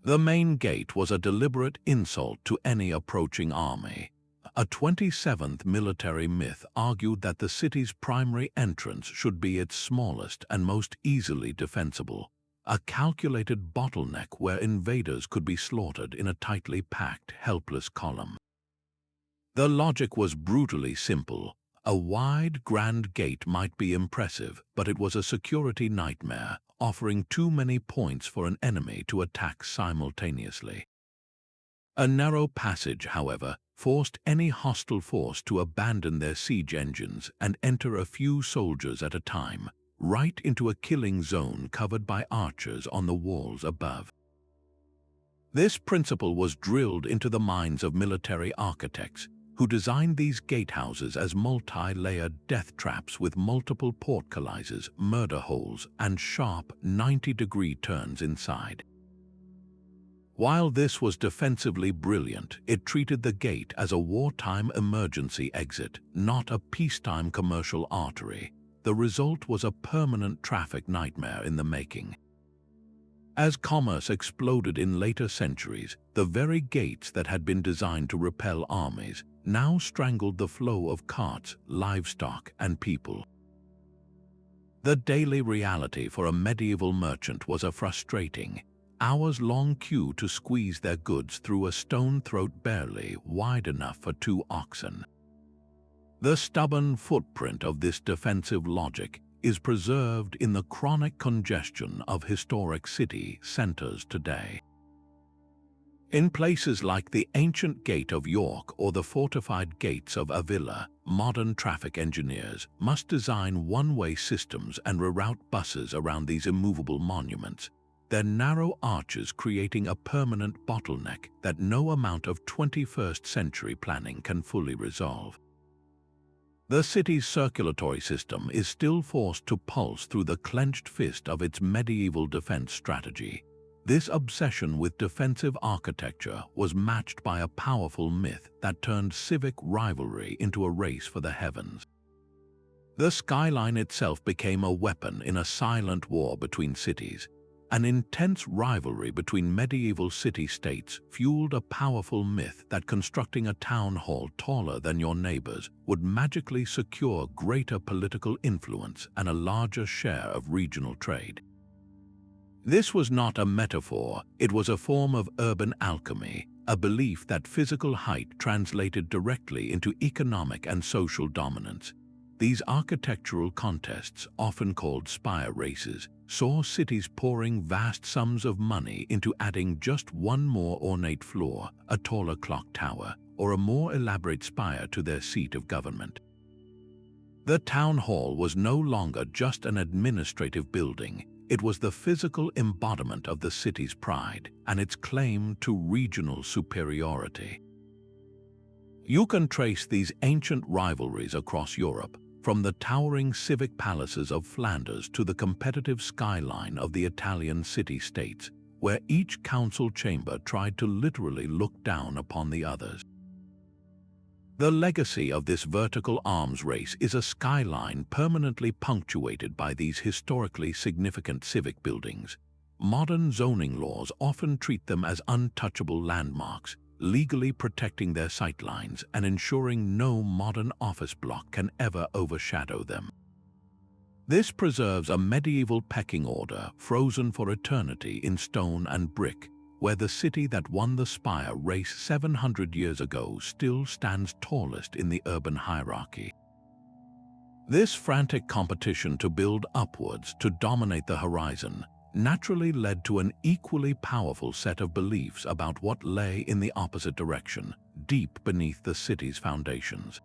The main gate was a deliberate insult to any approaching army. A 27th military myth argued that the city's primary entrance should be its smallest and most easily defensible, a calculated bottleneck where invaders could be slaughtered in a tightly packed, helpless column. The logic was brutally simple. A wide, grand gate might be impressive, but it was a security nightmare, offering too many points for an enemy to attack simultaneously. A narrow passage, however, forced any hostile force to abandon their siege engines and enter a few soldiers at a time, right into a killing zone covered by archers on the walls above. This principle was drilled into the minds of military architects, who designed these gatehouses as multi-layered death traps with multiple portcullises, murder holes, and sharp 90-degree turns inside. While this was defensively brilliant, it treated the gate as a wartime emergency exit, not a peacetime commercial artery. The result was a permanent traffic nightmare in the making. As commerce exploded in later centuries, the very gates that had been designed to repel armies now strangled the flow of carts, livestock, and people. The daily reality for a medieval merchant was a frustrating, hours-long queue to squeeze their goods through a stone throat barely wide enough for 2 oxen. The stubborn footprint of this defensive logic is preserved in the chronic congestion of historic city centers today. In places like the ancient Gate of York or the fortified gates of Avila, modern traffic engineers must design one-way systems and reroute buses around these immovable monuments, their narrow arches creating a permanent bottleneck that no amount of 21st century planning can fully resolve. The city's circulatory system is still forced to pulse through the clenched fist of its medieval defense strategy. This obsession with defensive architecture was matched by a powerful myth that turned civic rivalry into a race for the heavens. The skyline itself became a weapon in a silent war between cities. An intense rivalry between medieval city-states fueled a powerful myth that constructing a town hall taller than your neighbors would magically secure greater political influence and a larger share of regional trade. This was not a metaphor, it was a form of urban alchemy, a belief that physical height translated directly into economic and social dominance. These architectural contests, often called spire races, saw cities pouring vast sums of money into adding just one more ornate floor, a taller clock tower, or a more elaborate spire to their seat of government. The town hall was no longer just an administrative building, it was the physical embodiment of the city's pride and its claim to regional superiority. You can trace these ancient rivalries across Europe, from the towering civic palaces of Flanders to the competitive skyline of the Italian city-states, where each council chamber tried to literally look down upon the others. The legacy of this vertical arms race is a skyline permanently punctuated by these historically significant civic buildings. Modern zoning laws often treat them as untouchable landmarks, legally protecting their sightlines and ensuring no modern office block can ever overshadow them. This preserves a medieval pecking order frozen for eternity in stone and brick, where the city that won the Spire race 700 years ago still stands tallest in the urban hierarchy. This frantic competition to build upwards to dominate the horizon naturally led to an equally powerful set of beliefs about what lay in the opposite direction, deep beneath the city's foundations.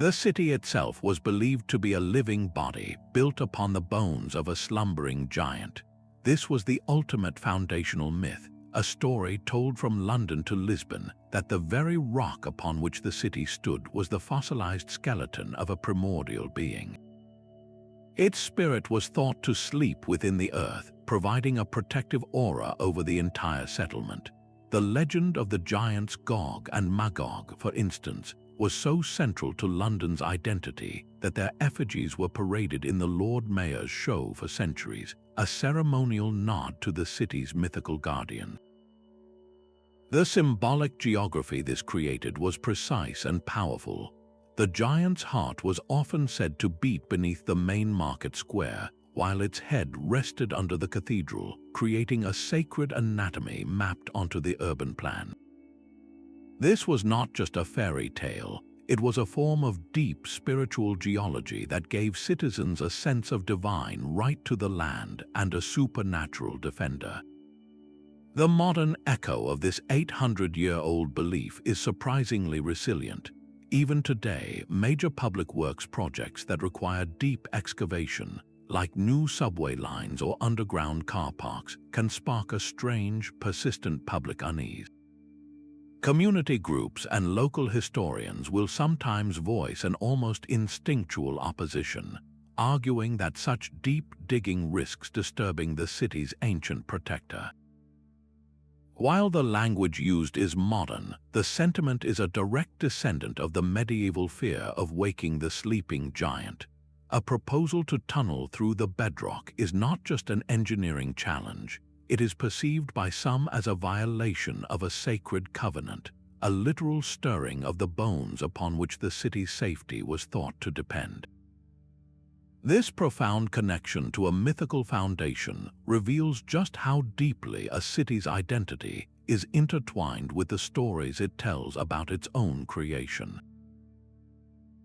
The city itself was believed to be a living body built upon the bones of a slumbering giant. This was the ultimate foundational myth, a story told from London to Lisbon that the very rock upon which the city stood was the fossilized skeleton of a primordial being. Its spirit was thought to sleep within the earth, providing a protective aura over the entire settlement. The legend of the giants Gog and Magog, for instance, was so central to London's identity that their effigies were paraded in the Lord Mayor's show for centuries, a ceremonial nod to the city's mythical guardian. The symbolic geography this created was precise and powerful. The giant's heart was often said to beat beneath the main market square, while its head rested under the cathedral, creating a sacred anatomy mapped onto the urban plan. This was not just a fairy tale, it was a form of deep spiritual geology that gave citizens a sense of divine right to the land and a supernatural defender. The modern echo of this 800-year-old belief is surprisingly resilient. Even today, major public works projects that require deep excavation, like new subway lines or underground car parks, can spark a strange, persistent public unease. Community groups and local historians will sometimes voice an almost instinctual opposition, arguing that such deep digging risks disturbing the city's ancient protector. While the language used is modern, the sentiment is a direct descendant of the medieval fear of waking the sleeping giant. A proposal to tunnel through the bedrock is not just an engineering challenge. It is perceived by some as a violation of a sacred covenant, a literal stirring of the bones upon which the city's safety was thought to depend. This profound connection to a mythical foundation reveals just how deeply a city's identity is intertwined with the stories it tells about its own creation.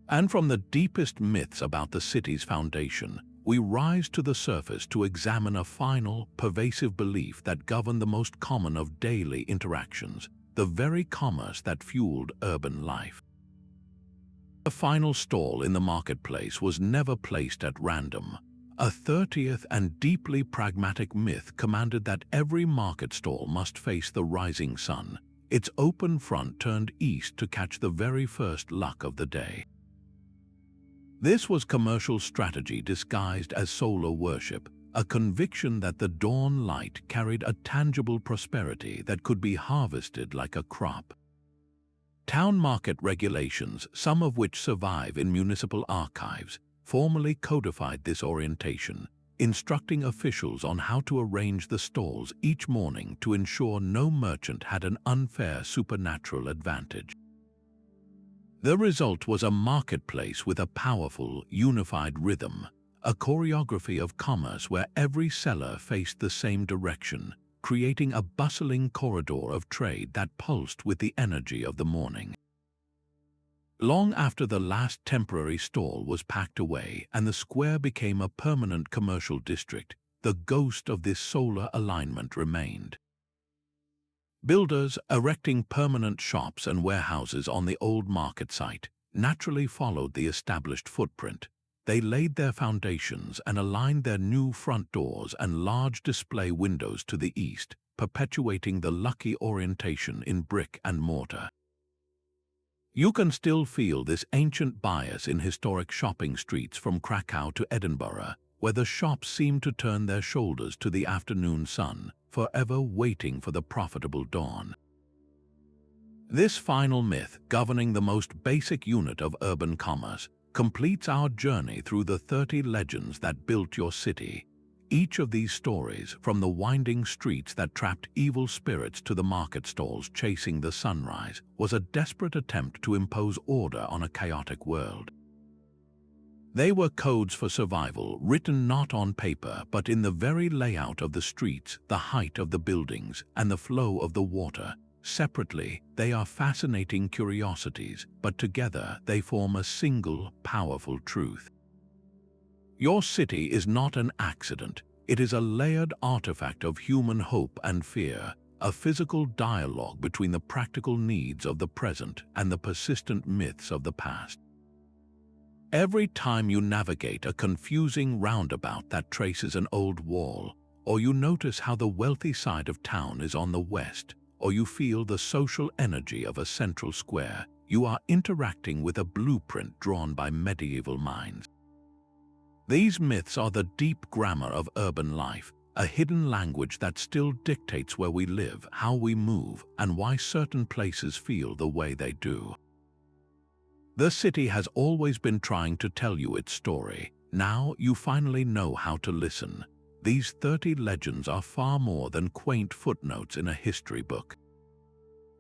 And from the deepest myths about the city's foundation, we rise to the surface to examine a final, pervasive belief that governed the most common of daily interactions, the very commerce that fueled urban life. The final stall in the marketplace was never placed at random. A 30th and deeply pragmatic myth commanded that every market stall must face the rising sun, its open front turned east to catch the very first luck of the day. This was commercial strategy disguised as solar worship, a conviction that the dawn light carried a tangible prosperity that could be harvested like a crop. Town market regulations, some of which survive in municipal archives, formally codified this orientation, instructing officials on how to arrange the stalls each morning to ensure no merchant had an unfair supernatural advantage. The result was a marketplace with a powerful, unified rhythm, a choreography of commerce where every seller faced the same direction, creating a bustling corridor of trade that pulsed with the energy of the morning. Long after the last temporary stall was packed away and the square became a permanent commercial district, the ghost of this solar alignment remained. Builders erecting permanent shops and warehouses on the old market site naturally followed the established footprint. They laid their foundations and aligned their new front doors and large display windows to the east, perpetuating the lucky orientation in brick and mortar. You can still feel this ancient bias in historic shopping streets from Krakow to Edinburgh, where the shops seem to turn their shoulders to the afternoon sun, forever waiting for the profitable dawn. This final myth, governing the most basic unit of urban commerce, completes our journey through the 30 legends that built your city. Each of these stories, from the winding streets that trapped evil spirits to the market stalls chasing the sunrise, was a desperate attempt to impose order on a chaotic world. They were codes for survival, written not on paper but in the very layout of the streets, the height of the buildings, and the flow of the water. Separately, they are fascinating curiosities, but together they form a single, powerful truth. Your city is not an accident. It is a layered artifact of human hope and fear, a physical dialogue between the practical needs of the present and the persistent myths of the past. Every time you navigate a confusing roundabout that traces an old wall, or you notice how the wealthy side of town is on the west, or you feel the social energy of a central square, you are interacting with a blueprint drawn by medieval minds. These myths are the deep grammar of urban life, a hidden language that still dictates where we live, how we move, and why certain places feel the way they do. The city has always been trying to tell you its story. Now you finally know how to listen. These 30 legends are far more than quaint footnotes in a history book.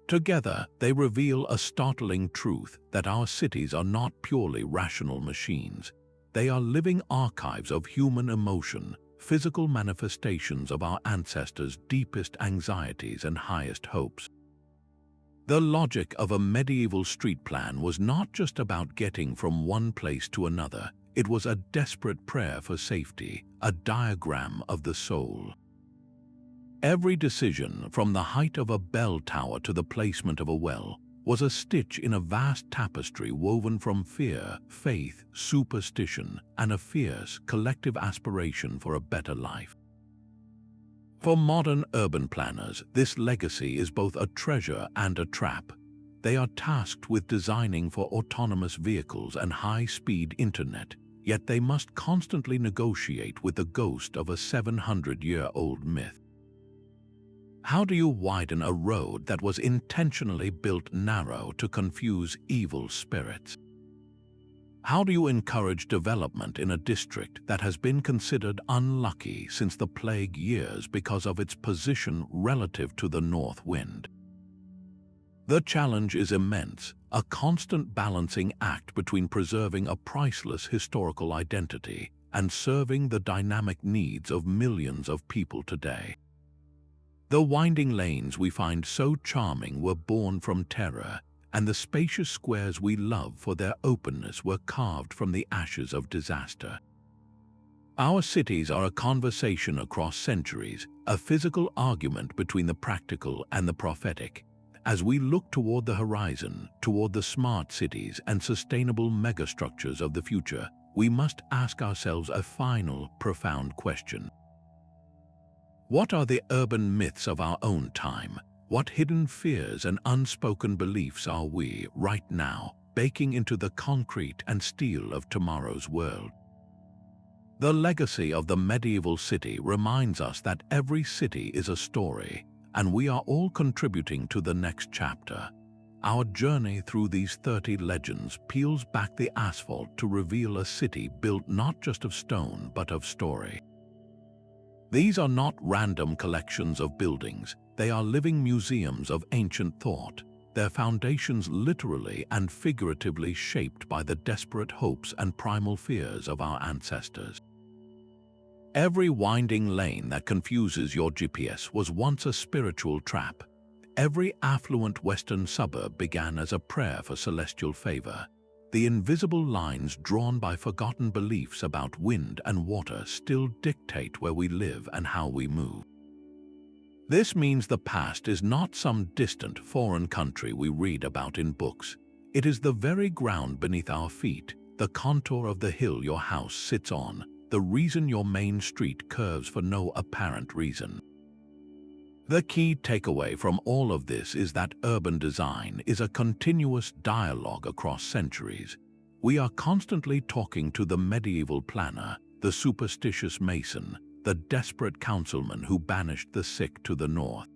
Together, they reveal a startling truth that our cities are not purely rational machines. They are living archives of human emotion, physical manifestations of our ancestors' deepest anxieties and highest hopes. The logic of a medieval street plan was not just about getting from one place to another. It was a desperate prayer for safety, a diagram of the soul. Every decision, from the height of a bell tower to the placement of a well, was a stitch in a vast tapestry woven from fear, faith, superstition, and a fierce, collective aspiration for a better life. For modern urban planners, this legacy is both a treasure and a trap. They are tasked with designing for autonomous vehicles and high-speed internet, yet they must constantly negotiate with the ghost of a 700-year-old myth. How do you widen a road that was intentionally built narrow to confuse evil spirits? How do you encourage development in a district that has been considered unlucky since the plague years because of its position relative to the north wind? The challenge is immense, a constant balancing act between preserving a priceless historical identity and serving the dynamic needs of millions of people today. The winding lanes we find so charming were born from terror, and the spacious squares we love for their openness were carved from the ashes of disaster. Our cities are a conversation across centuries, a physical argument between the practical and the prophetic. As we look toward the horizon, toward the smart cities and sustainable megastructures of the future, we must ask ourselves a final, profound question. What are the urban myths of our own time? What hidden fears and unspoken beliefs are we, right now, baking into the concrete and steel of tomorrow's world? The legacy of the medieval city reminds us that every city is a story, and we are all contributing to the next chapter. Our journey through these 30 legends peels back the asphalt to reveal a city built not just of stone but of story. These are not random collections of buildings, they are living museums of ancient thought, their foundations literally and figuratively shaped by the desperate hopes and primal fears of our ancestors. Every winding lane that confuses your GPS was once a spiritual trap. Every affluent western suburb began as a prayer for celestial favor. The invisible lines drawn by forgotten beliefs about wind and water still dictate where we live and how we move. This means the past is not some distant foreign country we read about in books. It is the very ground beneath our feet, the contour of the hill your house sits on, the reason your main street curves for no apparent reason. The key takeaway from all of this is that urban design is a continuous dialogue across centuries. We are constantly talking to the medieval planner, the superstitious mason, the desperate councilman who banished the sick to the north.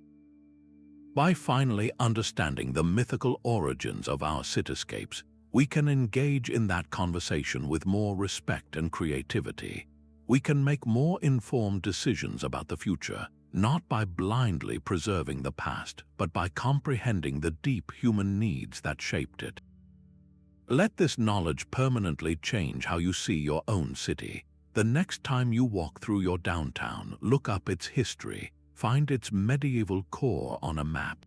By finally understanding the mythical origins of our cityscapes, we can engage in that conversation with more respect and creativity. We can make more informed decisions about the future, not by blindly preserving the past, but by comprehending the deep human needs that shaped it. Let this knowledge permanently change how you see your own city. The next time you walk through your downtown, look up its history, find its medieval core on a map.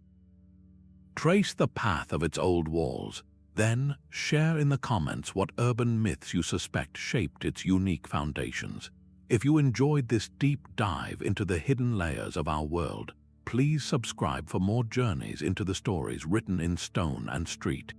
Trace the path of its old walls, then share in the comments what urban myths you suspect shaped its unique foundations. If you enjoyed this deep dive into the hidden layers of our world, please subscribe for more journeys into the stories written in stone and street.